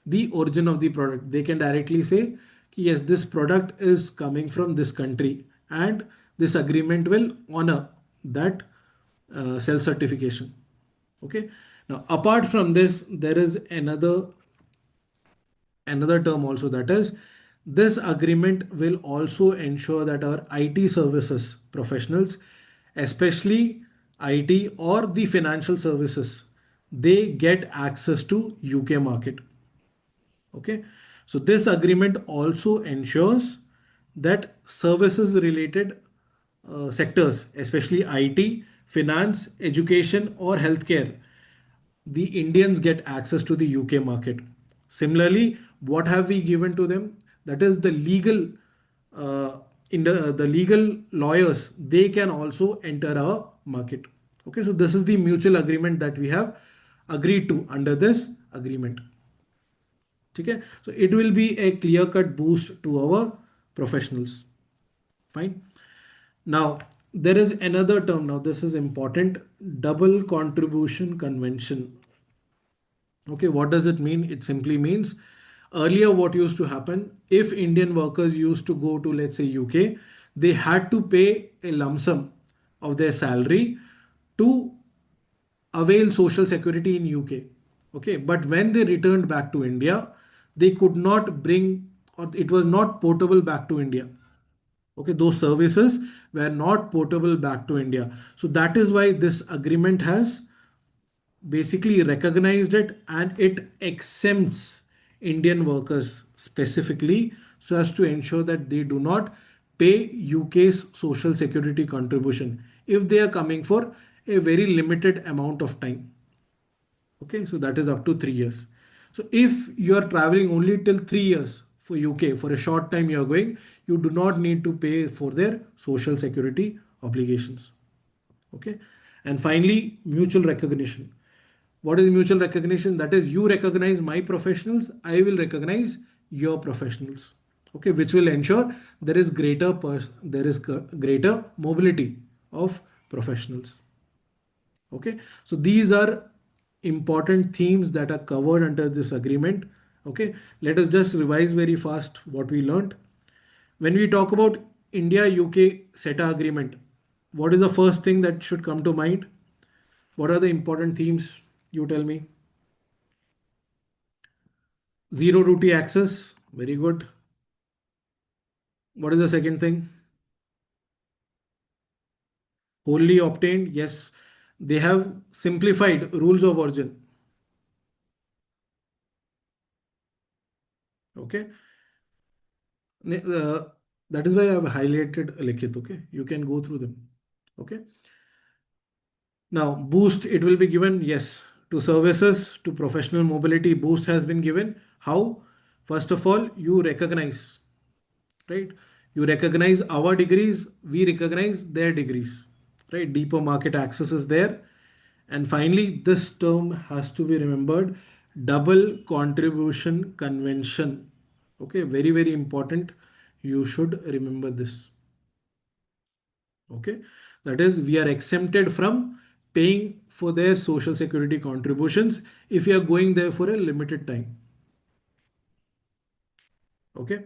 the origin of the product, they can directly say, yes, this product is coming from this country, and this agreement will honor that self-certification. Okay. Now, apart from this, there is another term also, that is this agreement will also ensure that our IT services professionals, especially IT or the financial services, they get access to UK market. Okay. So this agreement also ensures that services related sectors, especially IT, finance, education, or healthcare, the Indians get access to the UK market. Similarly, what have we given to them? That is the legal, the legal lawyers, they can also enter our market. Okay, so this is the mutual agreement that we have agreed to under this agreement. Okay, so it will be a clear cut boost to our professionals. Fine. Now, there is another term. Now, this is important, double contribution convention. Okay, what does it mean? It simply means earlier what used to happen, if Indian workers used to go to, let's say, UK, they had to pay a lump sum of their salary to avail social security in UK. Okay, but when they returned back to India, they could not bring, or it was not portable back to India. Okay, those services were not portable back to India. So that is why this agreement has basically recognized it, and it exempts Indian workers specifically so as to ensure that they do not pay UK's social security contribution if they are coming for a very limited amount of time. Okay, so that is up to 3 years. So if you are traveling only till 3 years for UK, for a short time you are going, you do not need to pay for their social security obligations. Okay, and finally, mutual recognition. What is mutual recognition? That is, you recognize my professionals, I will recognize your professionals. Okay, which will ensure there is greater mobility of professionals. Okay, so these are important themes that are covered under this agreement. Okay, let us just revise very fast what we learned. When we talk about India UK SETA agreement, what is the first thing that should come to mind? What are the important themes? You tell me. Zero duty access, very good. What is the second thing? Wholly obtained, yes. They have simplified rules of origin. Okay. Uh, that is why I have highlighted Likhit. Okay. You can go through them. Okay. Now, boost, it will be given, yes, to services, to professional mobility. Boost has been given. How? First of all, you recognize, right? You recognize our degrees, we recognize their degrees, right? Deeper market access is there. And finally, this term has to be remembered, double contribution convention. Okay, very, very important. You should remember this. Okay, that is, we are exempted from paying for their social security contributions if you are going there for a limited time. Okay.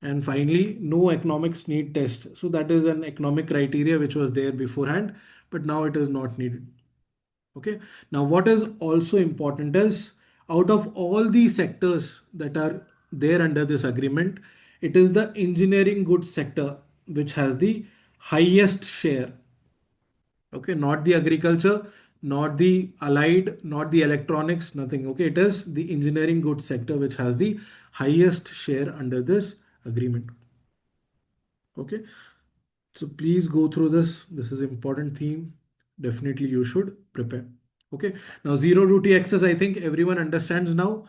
And finally, no economics need test. So that is an economic criteria which was there beforehand, but now it is not needed. Okay. Now, what is also important is, out of all the sectors that are there under this agreement, it is the engineering goods sector which has the highest share. Okay. Not the agriculture, not the allied, not the electronics, nothing. Okay. It is the engineering goods sector which has the highest share under this agreement. Okay. So please go through this. This is important theme. Definitely you should prepare. Okay. Now zero duty access, I think everyone understands now.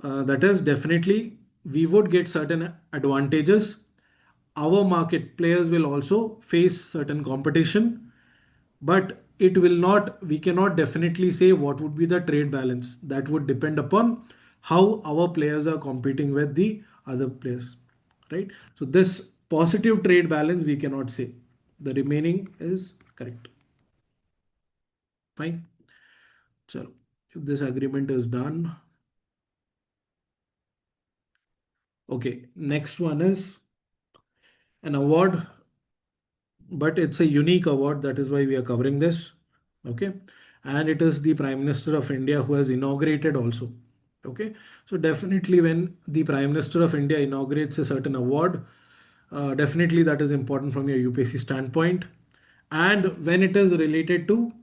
That is, definitely we would get certain advantages. Our market players will also face certain competition, but it will not, we cannot definitely say what would be the trade balance. That would depend upon how our players are competing with the other players, right? So this positive trade balance we cannot say. The remaining is correct. Fine. So if this agreement is done, okay, next one is an award, but it's a unique award. That is why we are covering this. Okay. And it is the Prime Minister of India who has inaugurated also. Okay. So definitely when the Prime Minister of India inaugurates a certain award, definitely that is important from your UPSC standpoint. And when it is related to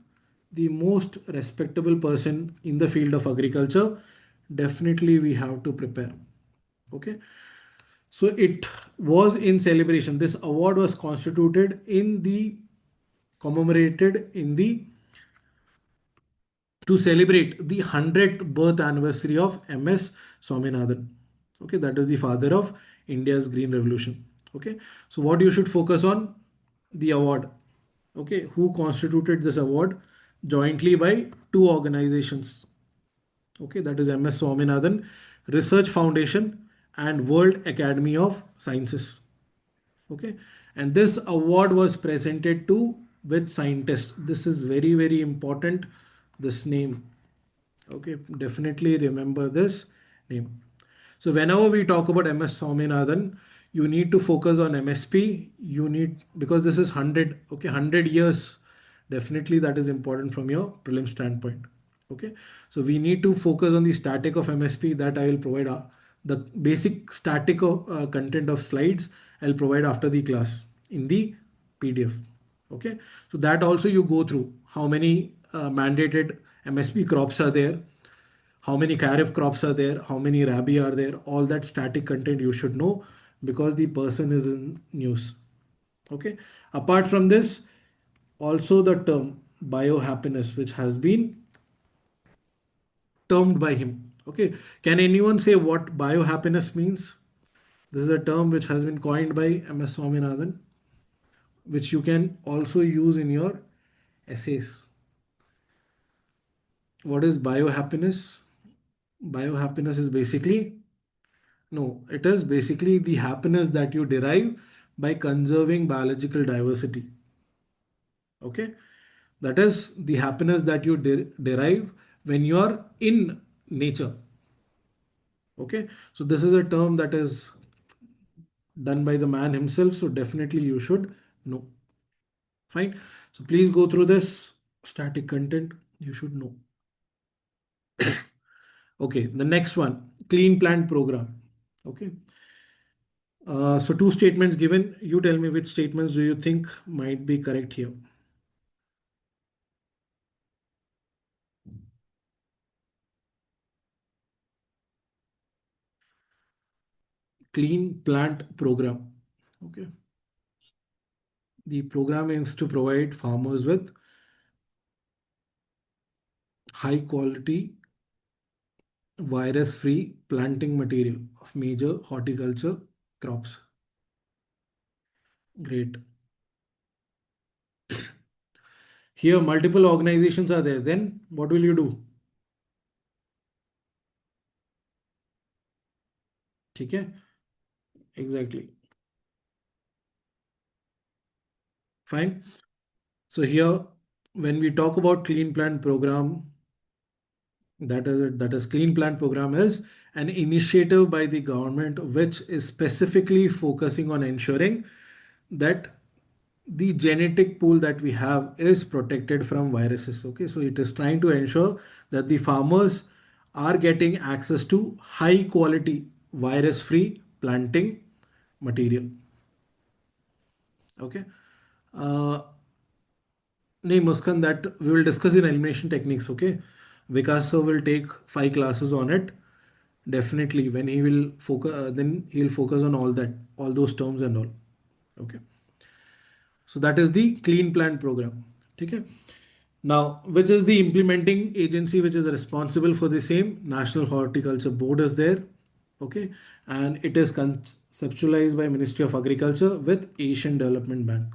the most respectable person in the field of agriculture, definitely we have to prepare. Okay. So it was in celebration. This award was constituted in the commemorated in the to celebrate the 100th birth anniversary of MS Swaminathan. Okay, that is the father of India's Green Revolution. Okay, so what you should focus on, the award. Okay, who constituted this award jointly by two organizations. Okay, that is MS Swaminathan Research Foundation and World Academy of Sciences. Okay, and this award was presented to with scientist. This is very, very important, this name. Okay, definitely remember this name. So whenever we talk about MS Swaminathan, you need to focus on MSP. You need, because this is 100, okay, 100 years. Definitely that is important from your prelim standpoint. Okay, so we need to focus on the static of MSP, that I will provide the basic static of, content of slides, I'll provide after the class in the PDF. Okay, so that also you go through how many mandated MSP crops are there, how many Kharif crops are there, how many Rabi are there, all that static content you should know because the person is in news. Okay, apart from this, also the term biohappiness, which has been termed by him. Okay, can anyone say what biohappiness means? This is a term which has been coined by MS Swaminathan, which you can also use in your essays. What is biohappiness? Biohappiness is basically, no, it is basically the happiness that you derive by conserving biological diversity. Okay, that is the happiness that you derive when you are in nature. Okay, so this is a term that is done by the man himself, so definitely you should know. Fine, so please go through this static content, you should know. Okay, the next one, clean plant program. Okay, so two statements given, you tell me which statements do you think might be correct here. Clean plant program. Okay, the program aims to provide farmers with high quality virus free planting material of major horticulture crops. Great. Here multiple organizations are there, then what will you do? ठीक है, exactly, fine. So here when we talk about clean plant program, that is it, that is clean plant program is an initiative by the government which is specifically focusing on ensuring that the genetic pool that we have is protected from viruses. Okay, so it is trying to ensure that the farmers are getting access to high quality virus free planting material. Okay, uh, nahi Muskan, that we will discuss in elimination techniques. Okay, Vikas sir will take 5 classes on it. Definitely when he will focus, then he'll focus on all that, all those terms and all. Okay, so that is the clean plant program. Okay, now which is the implementing agency which is responsible for the same? National Horticulture Board is there. Okay, and it is conceptualized by Ministry of Agriculture with Asian Development Bank.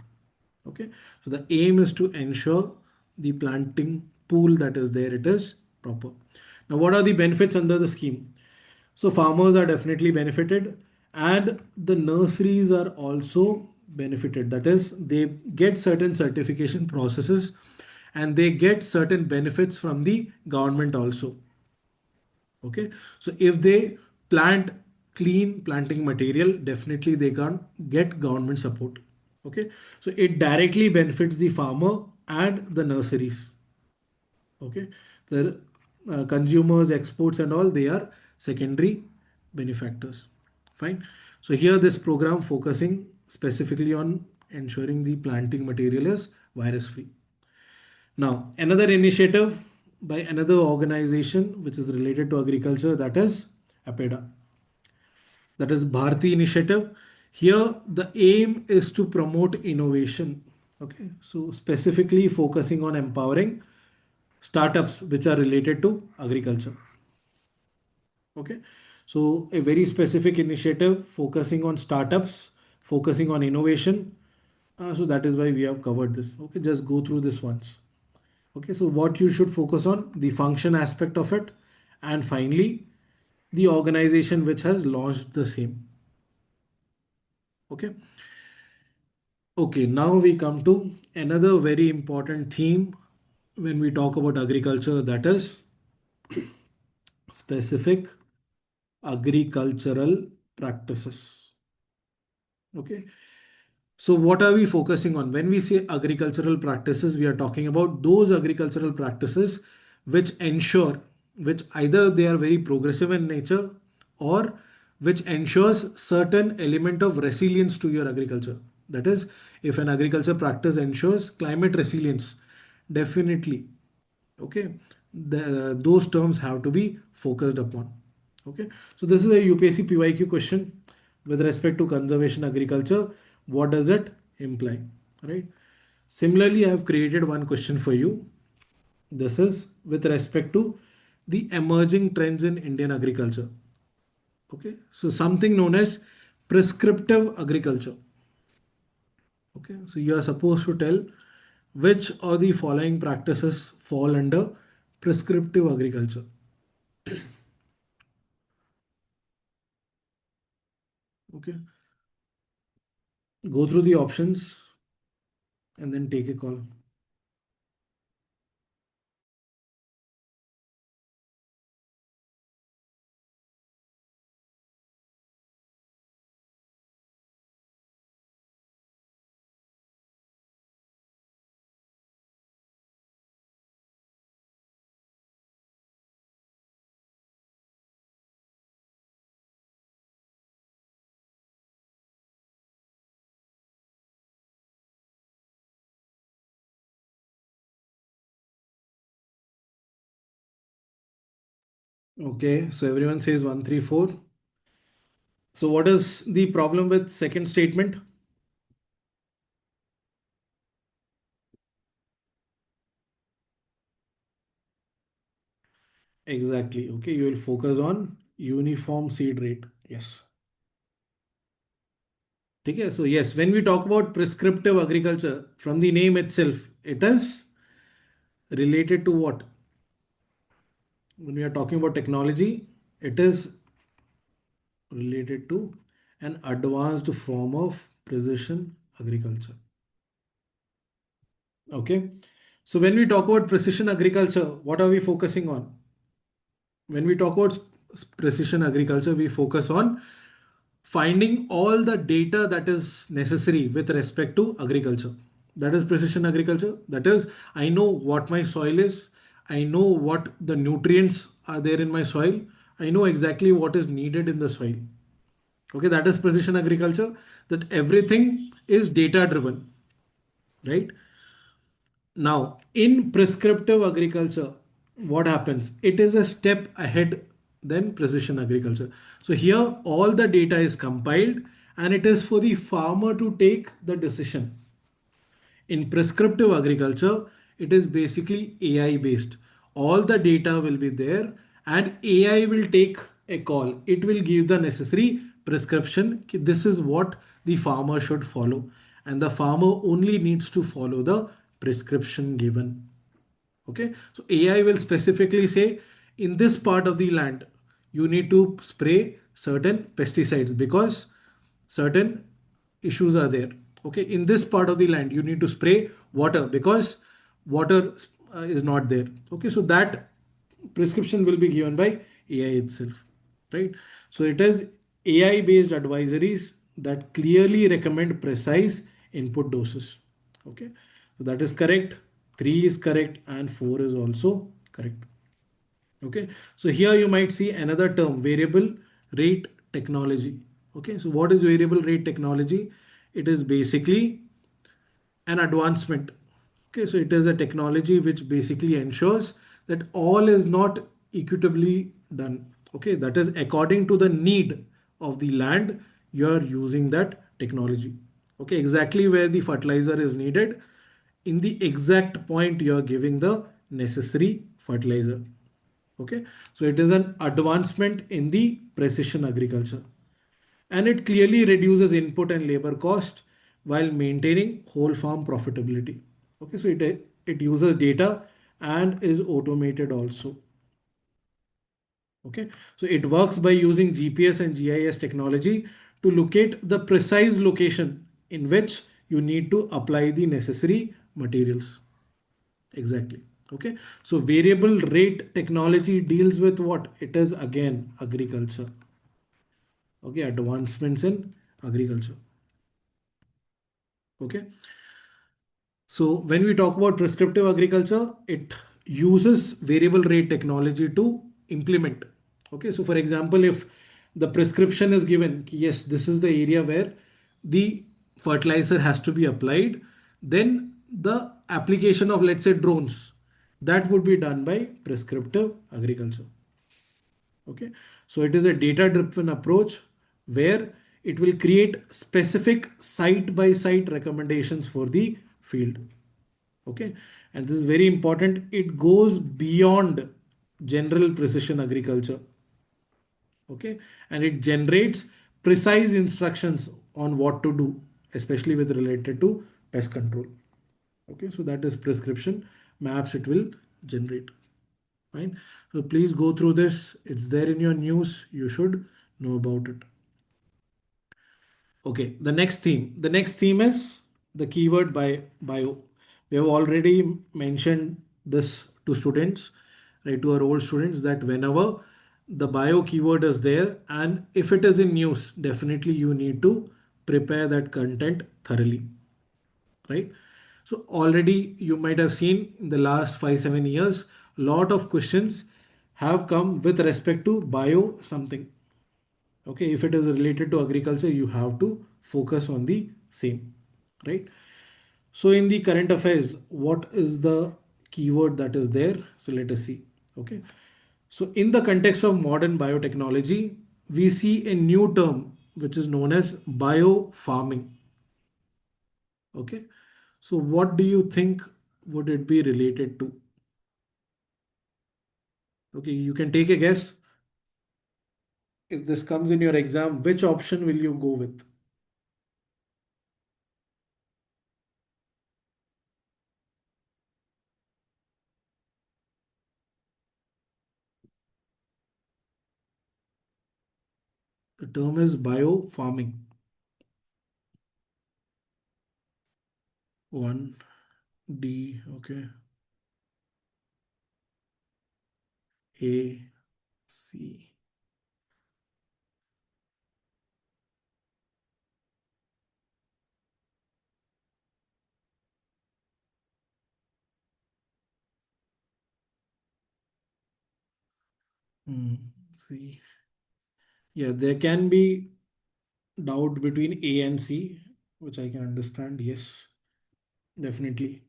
Okay, so the aim is to ensure the planting pool that is there, it is proper. Now what are the benefits under the scheme? So farmers are definitely benefited and the nurseries are also benefited. That is, they get certain certification processes and they get certain benefits from the government also. Okay, so if they plant clean planting material, definitely they can get government support. Okay, so it directly benefits the farmer and the nurseries. Okay, the consumers, exports and all, they are secondary benefactors. Fine, so here this program focusing specifically on ensuring the planting material is virus free. Now another initiative by another organization which is related to agriculture, that is APEDA, that is Bharti initiative. Here the aim is to promote innovation. Okay, so specifically focusing on empowering startups which are related to agriculture. Okay, so a very specific initiative focusing on startups, focusing on innovation. So that is why we have covered this. Okay, just go through this once. Okay, so what you should focus on, the function aspect of it, and finally the organization which has launched the same. Okay, okay, now we come to another very important theme when we talk about agriculture, that is specific agricultural practices. Okay, so what are we focusing on when we say agricultural practices? We are talking about those agricultural practices which ensure, which either they are very progressive in nature or which ensures certain element of resilience to your agriculture. That is, if an agriculture practice ensures climate resilience, definitely, okay, those terms have to be focused upon. Okay, so this is a UPSC PYQ question with respect to conservation agriculture. What does it imply, right? Similarly, I have created one question for you. This is with respect to the emerging trends in Indian agriculture. Okay, so something known as prescriptive agriculture. Okay, so you are supposed to tell which of the following practices fall under prescriptive agriculture. Okay, go through the options and then take a call. Okay, so everyone says 134. So what is the problem with second statement? Exactly. Okay, you will focus on uniform seed rate. Yes. Okay, so yes, when we talk about prescriptive agriculture, from the name itself, it is related to what? When we are talking about technology, it is related to an advanced form of precision agriculture. Okay, so when we talk about precision agriculture, what are we focusing on? When we talk about precision agriculture, we focus on finding all the data that is necessary with respect to agriculture. That is precision agriculture. That is, I know what my soil is. I know what the nutrients are there in my soil. I know exactly what is needed in the soil. Okay, that is precision agriculture. That everything is data driven, right? Now, in prescriptive agriculture, what happens? It is a step ahead than precision agriculture. So here all the data is compiled and it is for the farmer to take the decision. In prescriptive agriculture, it is basically AI based. All the data will be there and AI will take a call. It will give the necessary prescription. This is what the farmer should follow. And the farmer only needs to follow the prescription given. Okay, so AI will specifically say in this part of the land, you need to spray certain pesticides because certain issues are there. Okay, in this part of the land, you need to spray water because water is not there. Okay, so that prescription will be given by AI itself, right? So it is AI based advisories that clearly recommend precise input doses. Okay, so that is correct. 3 is correct and 4 is also correct. Okay, so here you might see another term, variable rate technology. Okay, so what is variable rate technology? It is basically an advancement. Okay, so it is a technology which basically ensures that all is not equitably done. Okay, that is according to the need of the land, you are using that technology. Okay, exactly where the fertilizer is needed, in the exact point you are giving the necessary fertilizer. Okay, so it is an advancement in the precision agriculture and it clearly reduces input and labor cost while maintaining whole farm profitability. Okay, so it uses data and is automated also. Okay, so it works by using GPS and GIS technology to locate the precise location in which you need to apply the necessary materials. Exactly. Okay, so variable rate technology deals with what? It is again agriculture. Okay, advancements in agriculture. Okay, so when we talk about prescriptive agriculture, it uses variable rate technology to implement. Okay, so for example, if the prescription is given, yes, this is the area where the fertilizer has to be applied, then the application of, let's say, drones, that would be done by prescriptive agriculture. Okay, so it is a data driven approach where it will create specific site by site recommendations for the field. Okay, and this is very important, it goes beyond general precision agriculture. Okay, and it generates precise instructions on what to do, especially with related to pest control. Okay, so that is prescription maps it will generate. Fine. So please go through this. It's there in your news. You should know about it. Okay, the next theme. The next theme is the keyword by bio. We have already mentioned this to students, right, to our old students, that whenever the bio keyword is there and if it is in news, definitely you need to prepare that content thoroughly, right? So already you might have seen in the last 5 7 years, lot of questions have come with respect to bio something. Okay, if it is related to agriculture, you have to focus on the same, right? So in the current affairs, what is the keyword that is there? So let us see. Okay, so in the context of modern biotechnology, we see a new term which is known as biofarming. Okay, so what do you think would it be related to? Okay, you can take a guess. If this comes in your exam, which option will you go with? The term is biofarming. One D, okay. A, C. C. Yeah, there can be doubt between A and C, which I can understand. Yes, definitely.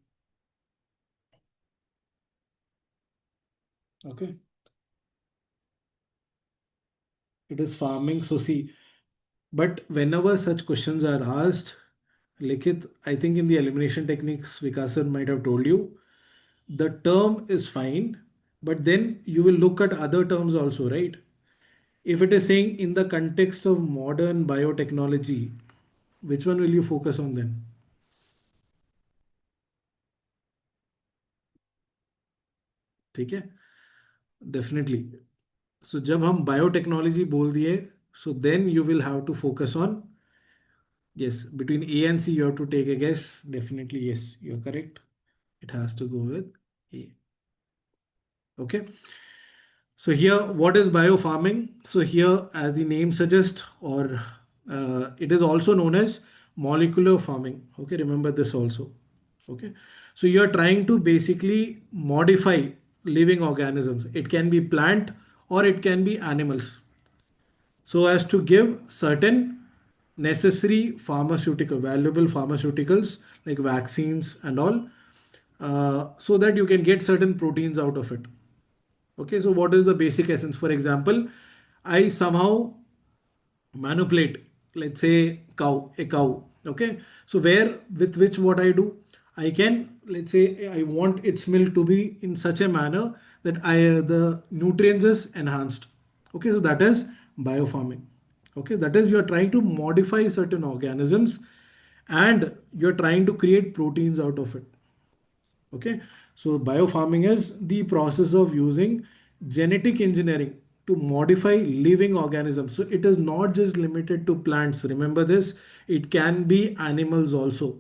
Okay. It is farming. So see, but whenever such questions are asked, Likit, I think in the elimination techniques, Vikasan might have told you, the term is fine, but then you will look at other terms also, right? If it is saying in the context of modern biotechnology, which one will you focus on then? ठीक है, definitely. So जब हम biotechnology बोल दिए, so then you will have to focus on, yes, between A and C you have to take a guess. Definitely yes, you're correct. It has to go with A. Okay. So here, what is biofarming? So here, as the name suggests, or it is also known as molecular farming. Okay, remember this also. Okay, so you are trying to basically modify living organisms. It can be plant or it can be animals, so as to give certain necessary pharmaceutical, valuable pharmaceuticals like vaccines and all, so that you can get certain proteins out of it. Okay, so what is the basic essence? For example, I somehow manipulate, let's say, a cow. Okay, so where with which what I do, I can, let's say, I want its milk to be in such a manner that the nutrients is enhanced. Okay, so that is biofarming. Okay, that is you are trying to modify certain organisms and you're trying to create proteins out of it. Okay, so biofarming is the process of using genetic engineering to modify living organisms. So it is not just limited to plants. Remember this, it can be animals also.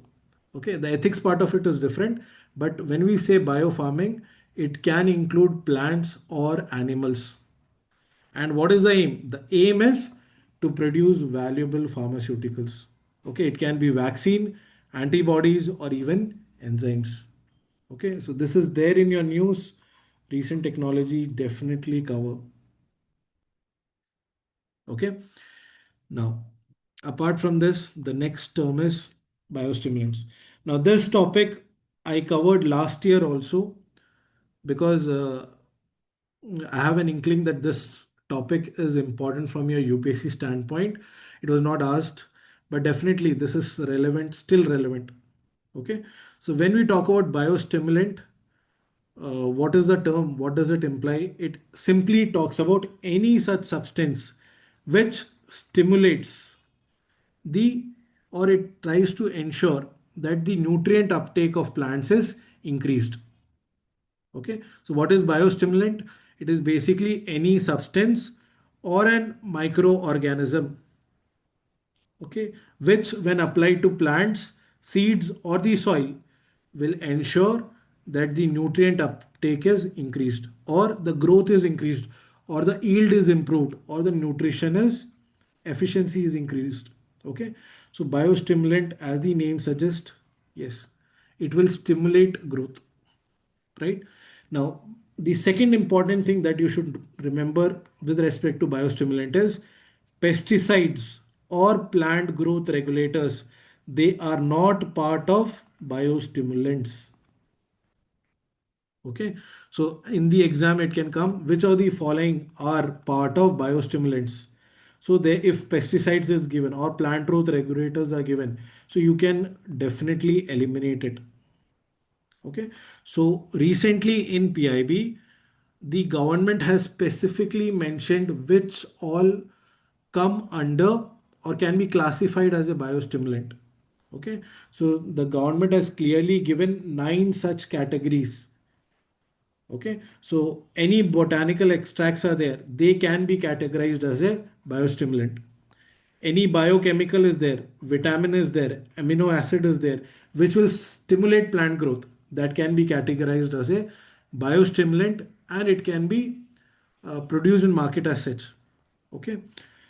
Okay, the ethics part of it is different, but when we say biofarming, it can include plants or animals. And what is the aim? The aim is to produce valuable pharmaceuticals. Okay, it can be vaccine, antibodies, or even enzymes. Okay, so this is there in your news. Recent technology definitely cover. Okay. Now, apart from this, the next term is biostimulants. Now, this topic I covered last year also because I have an inkling that this topic is important from your UPSC standpoint. It was not asked, but definitely this is relevant, still relevant. Okay. So when we talk about biostimulant, what is the term? What does it imply? It simply talks about any such substance which stimulates the or it tries to ensure that the nutrient uptake of plants is increased. Okay, so what is biostimulant? It is basically any substance or an microorganism, okay, which when applied to plants, seeds or the soil will ensure that the nutrient uptake is increased or the growth is increased or the yield is improved or the nutrition is efficiency is increased. Okay, so biostimulant, as the name suggests, yes, it will stimulate growth, right? Now, the second important thing that you should remember with respect to biostimulant is pesticides or plant growth regulators. They are not part of biostimulants. Okay, so in the exam it can come, which of the following are part of biostimulants? So they, if pesticides is given or plant growth regulators are given, so you can definitely eliminate it. Okay, so recently in PIB, the government has specifically mentioned which all come under or can be classified as a biostimulant. Okay, so the government has clearly given 9 such categories. Okay, so any botanical extracts are there, they can be categorized as a biostimulant. Any biochemical is there, vitamin is there, amino acid is there, which will stimulate plant growth, that can be categorized as a biostimulant and it can be produced in market as such. Okay,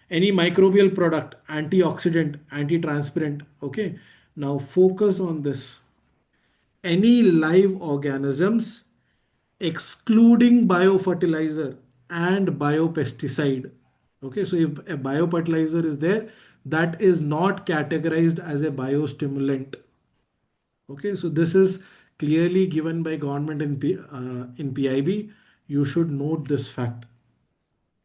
any microbial product, antioxidant, anti-transparent. Okay, now focus on this. Any live organisms excluding biofertilizer and biopesticide. Okay, so if a biofertilizer is there, that is not categorized as a biostimulant. Okay, so this is clearly given by government in PIB. You should note this fact.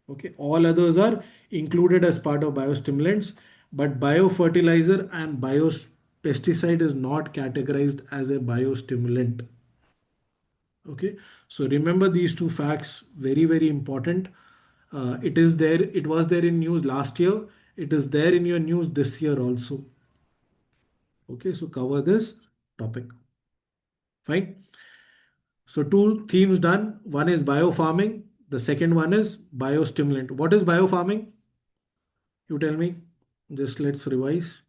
Okay, all others are included as part of biostimulants, but biofertilizer and biopesticide is not categorized as a biostimulant. Okay, so remember these two facts, very, very important. It is there, it was there in news last year, it is there in your news this year also. Okay, so cover this topic. Fine. So two themes done. One is biofarming, the second one is biostimulant. What is biofarming? You tell me. Just let's revise.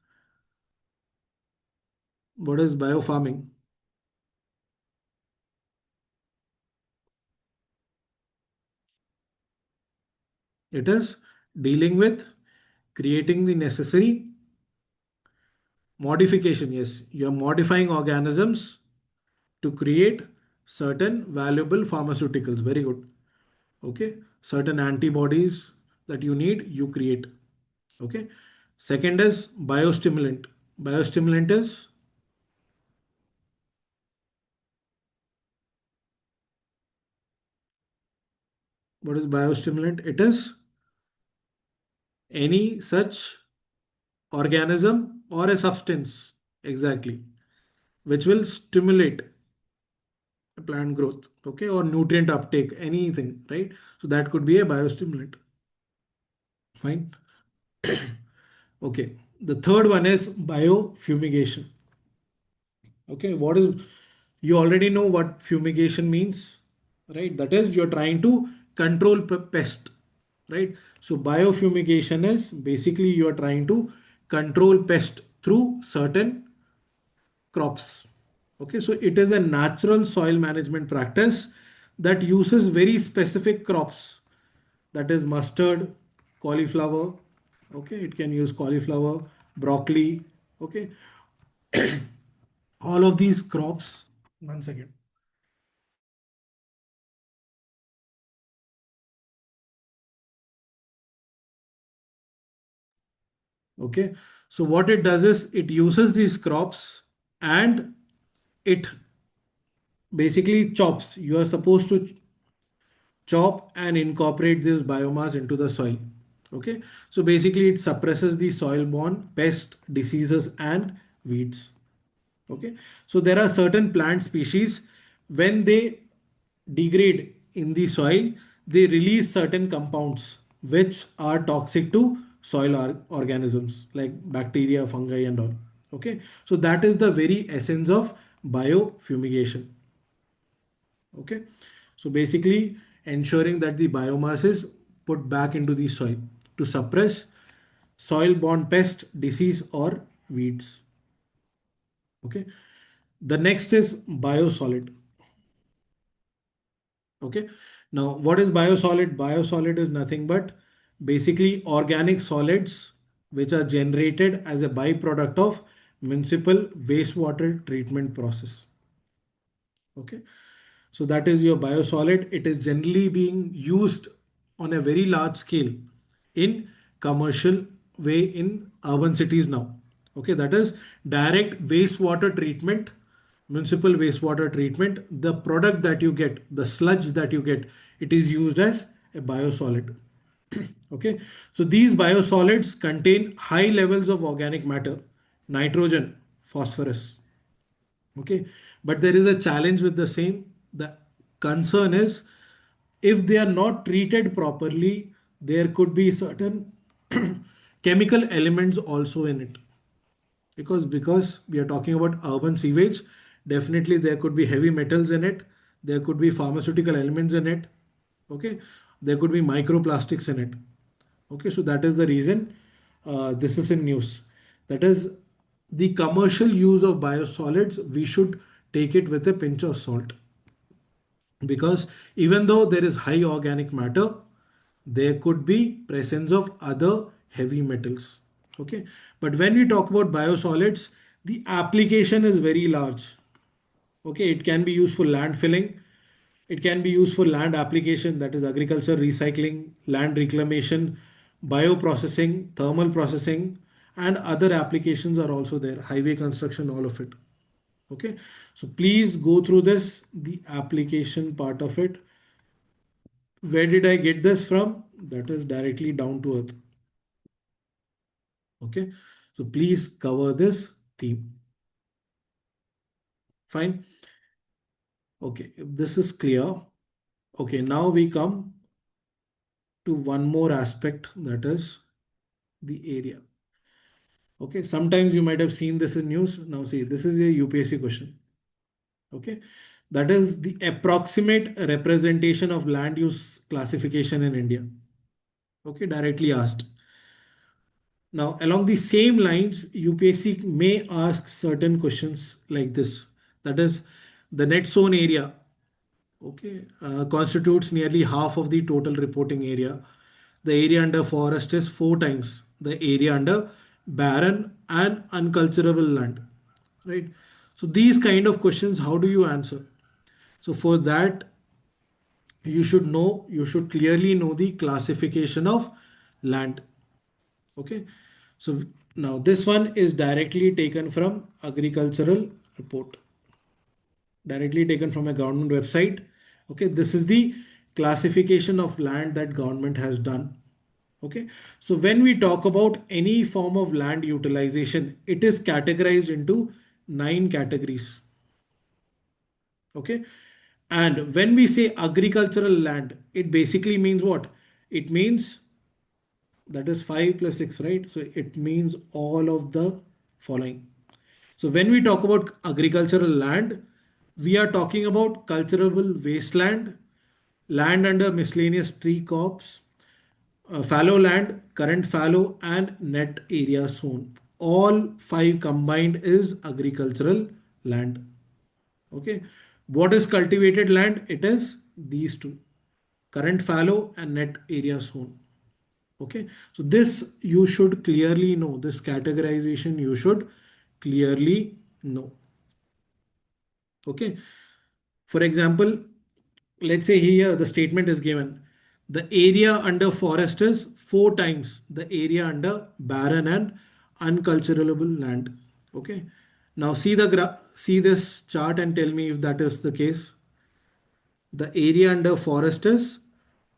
What is biofarming? It is dealing with creating the necessary modification. Yes, you're modifying organisms to create certain valuable pharmaceuticals. Very good. Okay. Certain antibodies that you need, you create. Okay. Second is biostimulant. Biostimulant is what is biostimulant? It is any such organism or a substance, exactly, which will stimulate plant growth, okay, or nutrient uptake, anything, right? So that could be a biostimulant. Fine. Okay. The third one is biofumigation. Okay, what is, you already know what fumigation means, right? That is, you're trying to control pest, right? So biofumigation is basically you are trying to control pest through certain crops. Okay, so it is a natural soil management practice that uses very specific crops, that is mustard, cauliflower. Okay, it can use cauliflower, broccoli. Okay, all of these crops. One second. Okay. So what it does is it uses these crops and it basically chops. You are supposed to chop and incorporate this biomass into the soil. Okay. So basically it suppresses the soil borne pest, diseases and weeds. Okay. So there are certain plant species, when they degrade in the soil, they release certain compounds which are toxic to soil organisms like bacteria, fungi and all. Okay. So that is the very essence of biofumigation. Okay. So basically ensuring that the biomass is put back into the soil to suppress soil borne pest, disease or weeds. Okay. The next is biosolid. Okay. Now, what is biosolid? Biosolid is nothing but basically organic solids which are generated as a byproduct of municipal wastewater treatment process. Okay. So that is your biosolid. It is generally being used on a very large scale in commercial way in urban cities now. Okay, that is direct wastewater treatment, municipal wastewater treatment. The product that you get, the sludge that you get, it is used as a biosolid. Okay, so these biosolids contain high levels of organic matter, nitrogen, phosphorus. Okay, but there is a challenge with the same. The concern is if they are not treated properly, there could be certain chemical elements also in it. Because we are talking about urban sewage, definitely there could be heavy metals in it, there could be pharmaceutical elements in it. Okay, there could be microplastics in it. Okay, so that is the reason this is in news. That is the commercial use of biosolids, we should take it with a pinch of salt, because even though there is high organic matter, there could be presence of other heavy metals. Okay, but when we talk about biosolids, the application is very large. Okay, it can be used for land filling, it can be used for land application, that is agriculture, recycling, land reclamation, bioprocessing, thermal processing, and other applications are also there, highway construction, all of it. Okay, so please go through this, the application part of it. Where did I get this from? That is directly down to earth. Okay, so please cover this theme. Fine. Okay, if this is clear. Okay, now we come to one more aspect, that is the area. Okay, sometimes you might have seen this in news. Now see, this is a UPSC question. Okay, that is the approximate representation of land use classification in India. Okay, directly asked. Now, along the same lines, UPSC may ask certain questions like this. That is, the net zone area, okay, constitutes nearly half of the total reporting area. The area under forest is 4 times the area under barren and unculturable land, right? So these kind of questions, how do you answer? So for that, you should clearly know the classification of land. Okay, so now this one is directly taken from agricultural report, directly taken from a government website. Okay, this is the classification of land that government has done. Okay, so when we talk about any form of land utilization, it is categorized into 9 categories. Okay, and when we say agricultural land, it basically means what? It means that is 5 plus 6, right? So it means all of the following. So when we talk about agricultural land, we are talking about cultivable wasteland, land under miscellaneous tree crops, fallow land, current fallow, and net area zone. All 5 combined is agricultural land. Okay. What is cultivated land? It is these two, current fallow and net area zone. Okay, so this you should clearly know, this categorization you should clearly know. Okay, for example, let's say here the statement is given, the area under forest is 4 times the area under barren and unculturable land. Okay. Now see this chart and tell me if that is the case. The area under forest is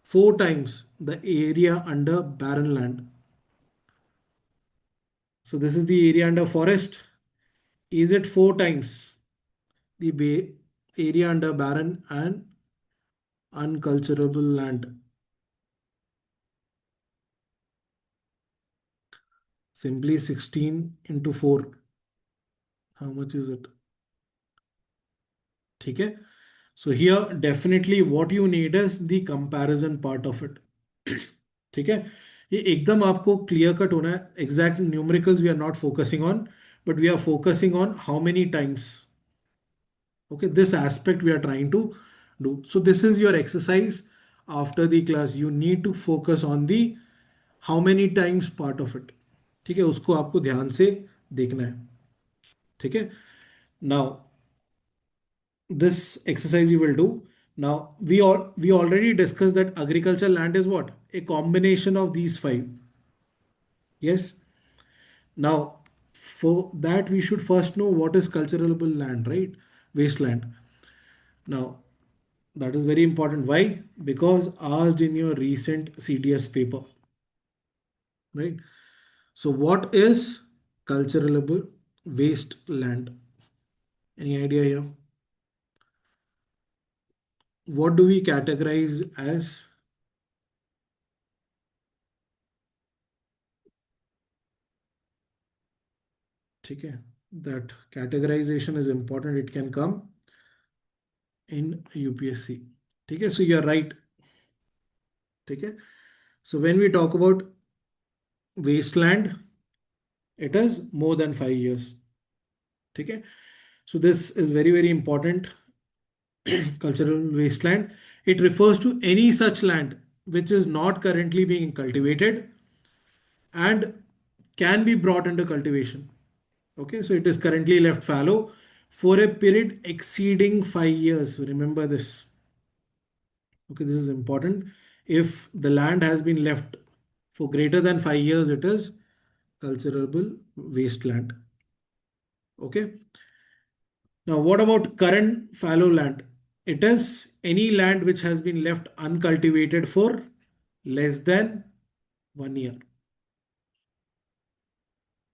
4 times the area under barren land. So this is the area under forest. Is it 4 times the area under barren and unculturable land? Simply 16 into 4. How much is it? Okay. So here definitely what you need is the comparison part of it. ठीक है. ये एकदम आपको clear cut होना है. Exact numericals we are not focusing on, but we are focusing on how many times. Okay, this aspect we are trying to do. So this is your exercise. After the class you need to focus on the how many times part of it. ठीक है, उसको आपको ध्यान से देखना है. ठीक है. Now this exercise you will do. Now we already discussed that agricultural land is what? A combination of these five. Yes. Now for that we should first know what is culturable land, right? Wasteland. Now that is very important. Why? Because asked in your recent CDS paper, right? So what is culturable wasteland? Any idea here? What do we categorize as? ठीक है, that categorization is important. It can come in UPSC. ठीक है, so you are right. ठीक है, so when we talk about wasteland, it is more than 5 years. ठीक है, so this is very very important. Cultural wasteland, it refers to any such land which is not currently being cultivated and can be brought under cultivation. Okay, so it is currently left fallow for a period exceeding 5 years. Remember this. Okay, this is important. If the land has been left for greater than 5 years, it is culturable wasteland. Okay. Now, what about current fallow land? It is any land which has been left uncultivated for less than 1 year.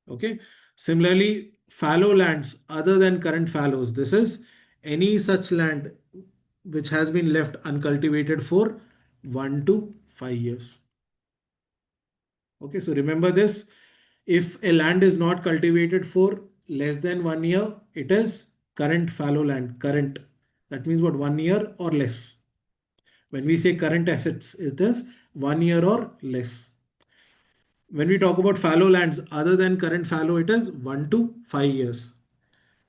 Okay. Similarly, fallow lands other than current fallows. This is any such land which has been left uncultivated for 1 to 5 years. Okay, so remember this. If a land is not cultivated for less than 1 year, it is current fallow land. Current. That means what? 1 year or less. When we say current assets, it is 1 year or less. When we talk about fallow lands other than current fallow, it is 1 to 5 years.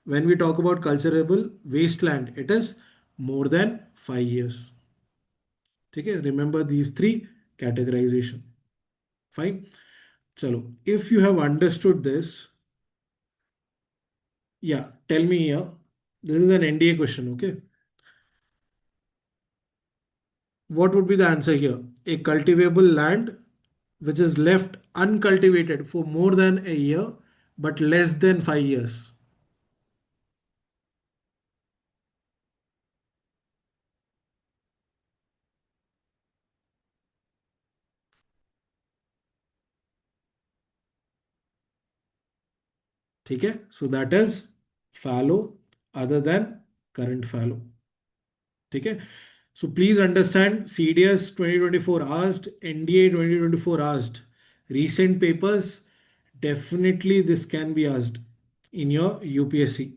When we talk about culturable wasteland, it is more than 5 years. Okay, remember these three categorization. Fine. Chalo, if you have understood this, yeah, tell me here. This is an NDA question, okay? What would be the answer here? A cultivable land which is left uncultivated for more than a year but less than 5 years. ठीक है? So that is fallow other than current fallow. ठीक है? So please understand, CDS 2024 asked, NDA 2024 asked, recent papers, definitely this can be asked in your UPSC.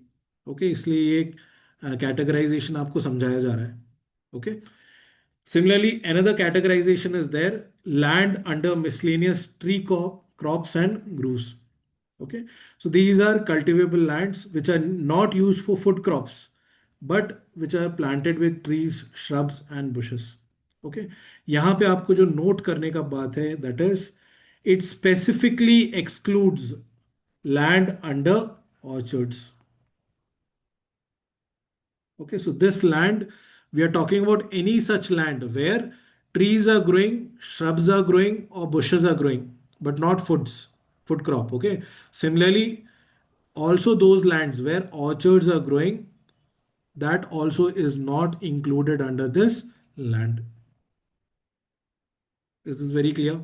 Okay, इसलिए ये categorization आपको समझाया जा रहा है. Okay. Similarly, another categorization is there, land under miscellaneous tree crops and growers. Okay, so these are cultivable lands which are not used for food crops but which are planted with trees, shrubs and bushes. Okay, यहाँ पे आपको जो note करने का बात है, that is it specifically excludes land under orchards. Okay, so this land, we are talking about any such land where trees are growing, shrubs are growing, or bushes are growing, but not food crop. Okay. Similarly, also those lands where orchards are growing, that also is not included under this land. Is this very clear?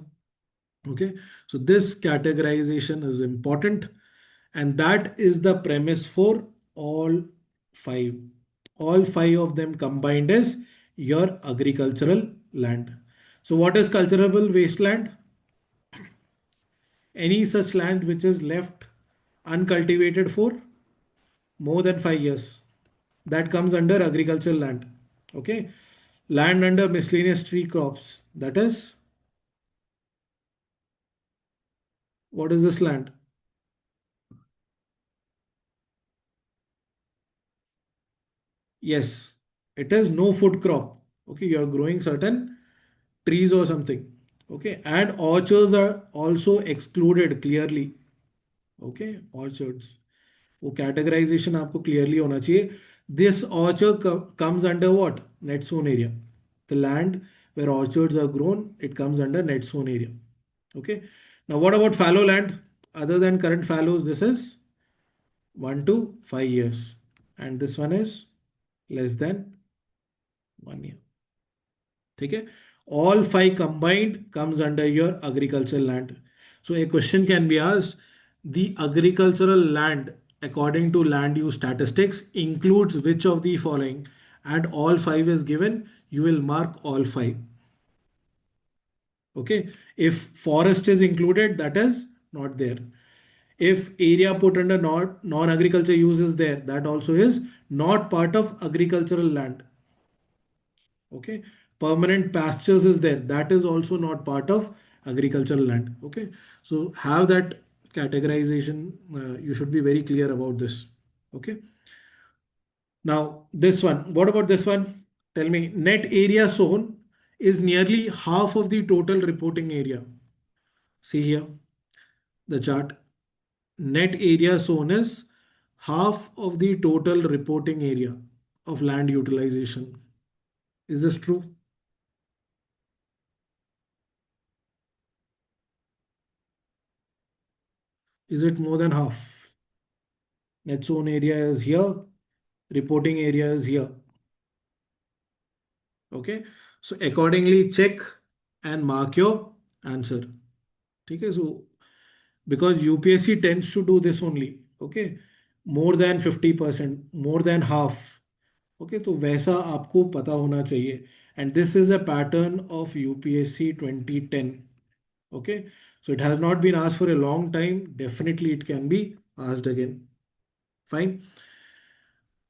Okay. So this categorization is important, and that is the premise for all five. All five of them combined is your agricultural land. So what is cultivable wasteland? Any such land which is left uncultivated for more than 5 years. That comes under agricultural land. Okay. Land under miscellaneous tree crops. That is, what is this land? Yes, it is no food crop. Okay, you are growing certain trees or something. Okay, and orchards are also excluded clearly. Okay, orchards. वो categorization आपको clearly होना चाहिए. This orchard comes under what? Net zone area. The land where orchards are grown, it comes under net zone area. Okay. Now, what about fallow land? Other than current fallows, this is 1 to 5 years, and this one is less than 1 year. Okay. All five combined comes under your agricultural land. So a question can be asked: the agricultural land, according to land use statistics, includes which of the following? And all five is given. You will mark all five. Okay. If forest is included, that is not there. If area put under non-agriculture use is there, that also is not part of agricultural land. Okay. Permanent pastures is there, that is also not part of agricultural land. Okay. So have that categorization. You should be very clear about this. Okay. Now this one, what about this one? Tell me, net area sown is nearly half of the total reporting area. See here, the chart. Net area sown is half of the total reporting area of land utilization. Is this true? Is it more than half? Net zone area is here, reporting area is here. Okay. So accordingly, check and mark your answer. Okay. So because UPSC tends to do this only. Okay. More than 50%, more than half. Okay. तो वैसा आपको पता होना चाहिए. And this is a pattern of UPSC 2010. Okay. So it has not been asked for a long time. Definitely it can be asked again. Fine.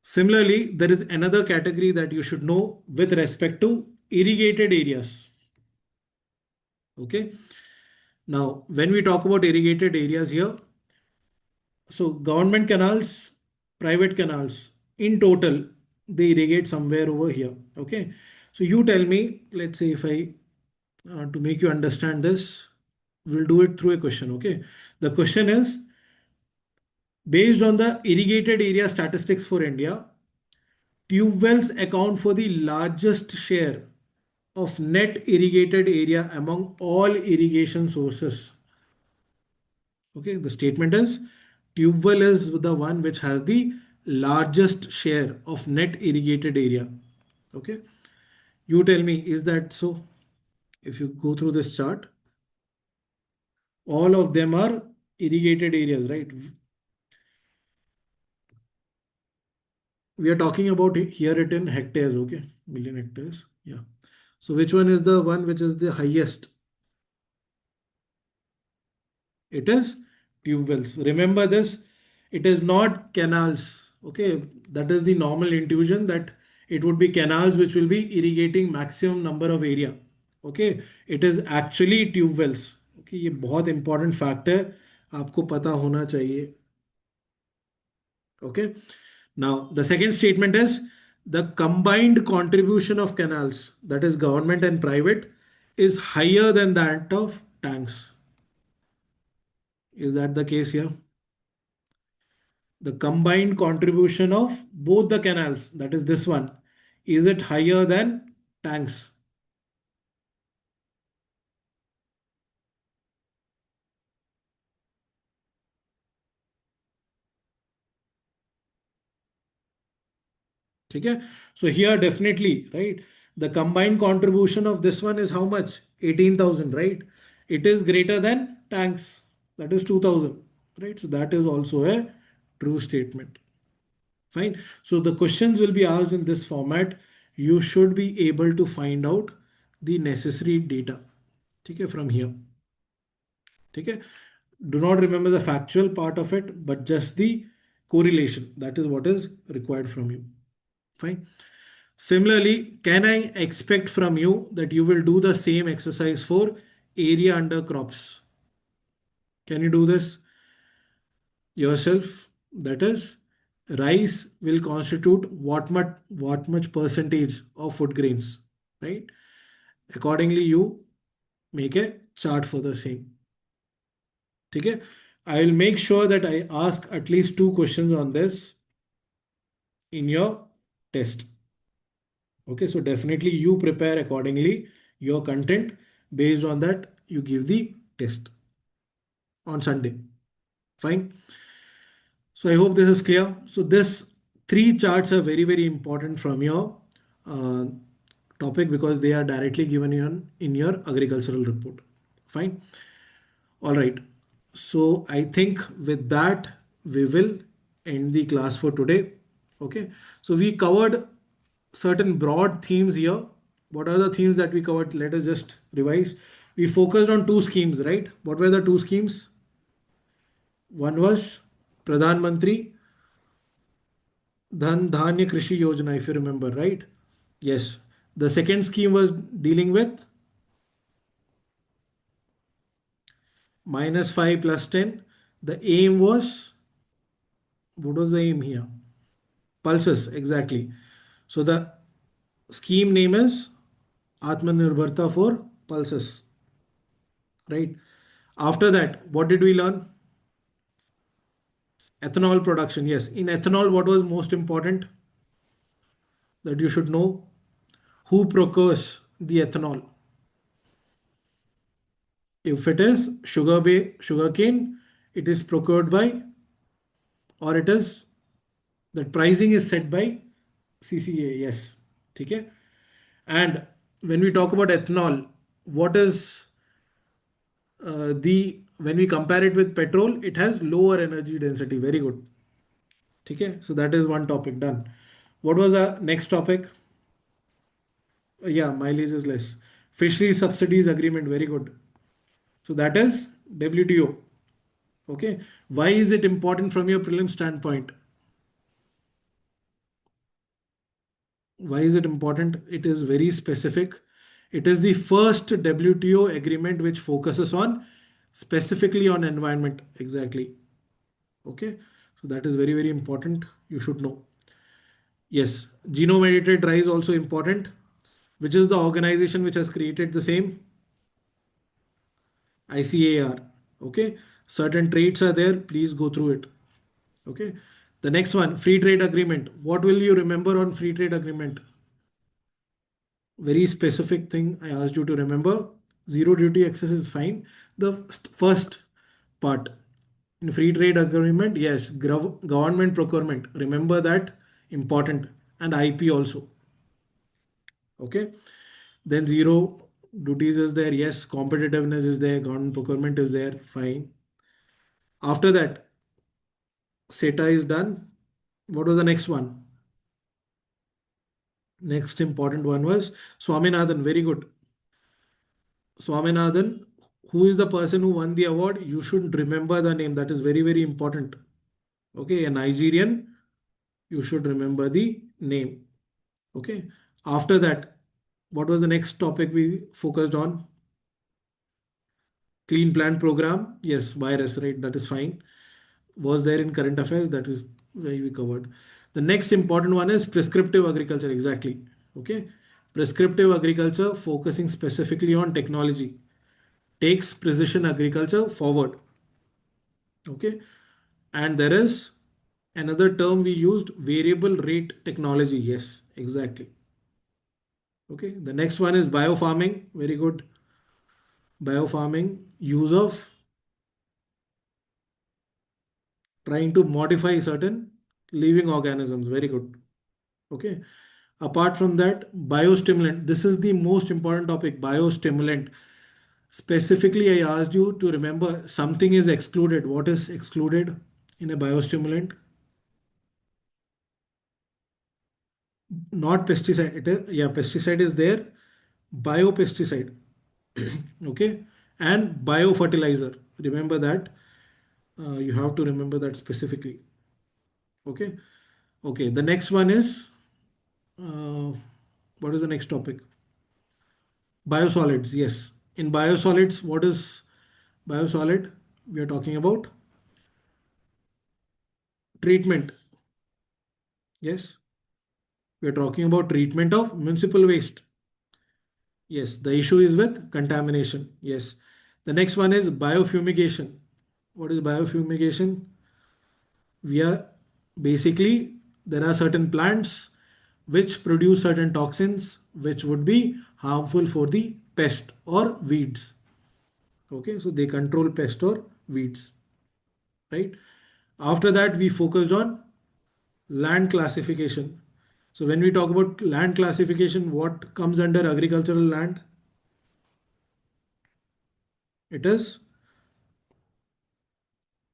Similarly, there is another category that you should know with respect to irrigated areas. Okay. Now, when we talk about irrigated areas here, so government canals, private canals, in total, they irrigate somewhere over here. Okay. So you tell me, let's say if I, to make you understand this, we'll do it through a question. Okay. The question is, based on the irrigated area statistics for India, tube wells account for the largest share of net irrigated area among all irrigation sources. Okay, the statement is tube well is the one which has the largest share of net irrigated area. Okay, you tell me, is that so? If you go through this chart, all of them are irrigated areas, right? We are talking about here it in hectares, okay? Million hectares. Yeah. So which one is the one which is the highest? It is tube wells. Remember this, it is not canals. Okay, that is the normal intuition that it would be canals which will be irrigating maximum number of area. Okay, it is actually tube wells. Okay, ये बहुत important fact है, आपको पता होना चाहिए. Okay, now the second statement is the combined contribution of canals, that is government and private, is higher than that of tanks. Is that the case here? The combined contribution of both the canals, that is this one, is it higher than tanks? Okay. So here definitely, right? The combined contribution of this one is how much? 18,000, right? It is greater than tanks. That is 2,000, right? So that is also a true statement. Fine. So the questions will be asked in this format. You should be able to find out the necessary data. Okay, from here. Okay. Do not remember the factual part of it, but just the correlation. That is what is required from you. Fine. Similarly, can I expect from you that you will do the same exercise for area under crops? Can you do this yourself? That is, rice will constitute what much percentage of food grains, right? Accordingly, you make a chart for the same. Okay? I will make sure that I ask at least two questions on this in your test. Okay, so definitely you prepare accordingly your content. Based on that, you give the test on Sunday. Fine. So I hope this is clear. So this three charts are very, very important from your uh, topic because they are directly given in your agricultural report. Fine. All right. So I think with that, we will end the class for today. Okay. So we covered certain broad themes here. What are the themes that we covered? Let us just revise. We focused on two schemes, right? What were the two schemes? One was Pradhan Mantri Dhan Dhanya Krishi Yojana, if you remember, right? Yes. The second scheme was dealing with -5 plus 10. The aim was, what was the aim here? Pulses, exactly. So the scheme name is Atmanirbharta for pulses, right? After that, what did we learn? Ethanol production. Yes. In ethanol, what was most important that you should know? Who procures the ethanol? If it is sugarcane, it is procured by, or it is that pricing is set by CCA. Yes. Okay. And when we talk about ethanol, what is the when we compare it with petrol, it has lower energy density. Very good. Okay. So that is one topic done. What was the next topic? Yeah, mileage is less. Fisheries subsidies agreement. Very good. So that is WTO. Okay. Why is it important from your prelim standpoint? Why is it important? It is very specific. It is the first WTO agreement which focuses on specifically on environment. Exactly. Okay. So that is very, very important. You should know. Yes. Genome edited dry is also important. Which is the organization which has created the same? ICAR. Okay. Certain traits are there. Please go through it. Okay. The next one, free trade agreement. What will you remember on free trade agreement? Very specific thing I asked you to remember. Zero duty access is fine. The first part in free trade agreement, yes, government procurement. Remember that, important, and IP also. Okay. Then zero duties is there. Yes, competitiveness is there. Government procurement is there. Fine. After that, SETA is done. What was the next one? Next important one was Swaminathan. Very good. Swaminathan, who is the person who won the award? You should remember the name. That is very, very important. Okay, a Nigerian, you should remember the name. Okay, after that, what was the next topic we focused on? Clean plant program. Yes, virus, right? That is fine. Was there in current affairs? That is where we covered. The next important one is prescriptive agriculture. Exactly. Okay, prescriptive agriculture focusing specifically on technology takes precision agriculture forward. Okay. And there is another term we used, variable rate technology. Yes, exactly. Okay. The next one is biofarming. Very good. Biofarming, use of trying to modify certain living organisms. Very good. Okay. Apart from that, biostimulant. This is the most important topic, biostimulant. Specifically, I asked you to remember something is excluded. What is excluded in a biostimulant? Not pesticide. It is, yeah, pesticide is there. Biopesticide. Okay. And biofertilizer. Remember that. You have to remember that specifically. Okay. Okay. The next one is uh, what is the next topic? Biosolids. Yes. In biosolids, what is biosolid? We are talking about treatment. Yes. We are talking about treatment of municipal waste. Yes. The issue is with contamination. Yes. The next one is biofumigation. What is biofumigation? We are basically, there are certain plants which produce certain toxins which would be harmful for the pest or weeds. Okay, so they control pest or weeds, right? After that, we focused on land classification. So when we talk about land classification, what comes under agricultural land? It is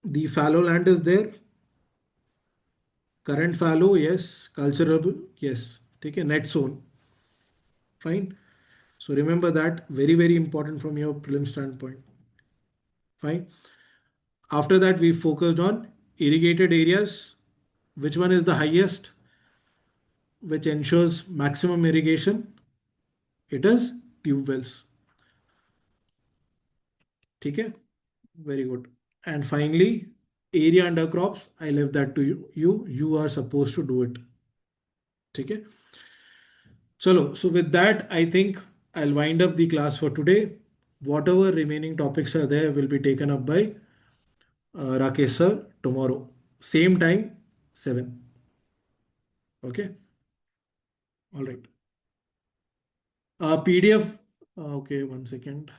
the fallow land is there, current fallow, yes, culturable, yes, take a net zone, fine. So remember that, very, very important from your prelim standpoint. Fine. After that, we focused on irrigated areas. Which one is the highest, which ensures maximum irrigation? It is tube wells. Okay. Very good. And finally, area under crops. I left that to you. You are supposed to do it. Okay. Chalo. So with that, I think I'll wind up the class for today. Whatever remaining topics are there will be taken up by Rakesh sir tomorrow. Same time, 7. Okay. All right. PDF. Okay, one second.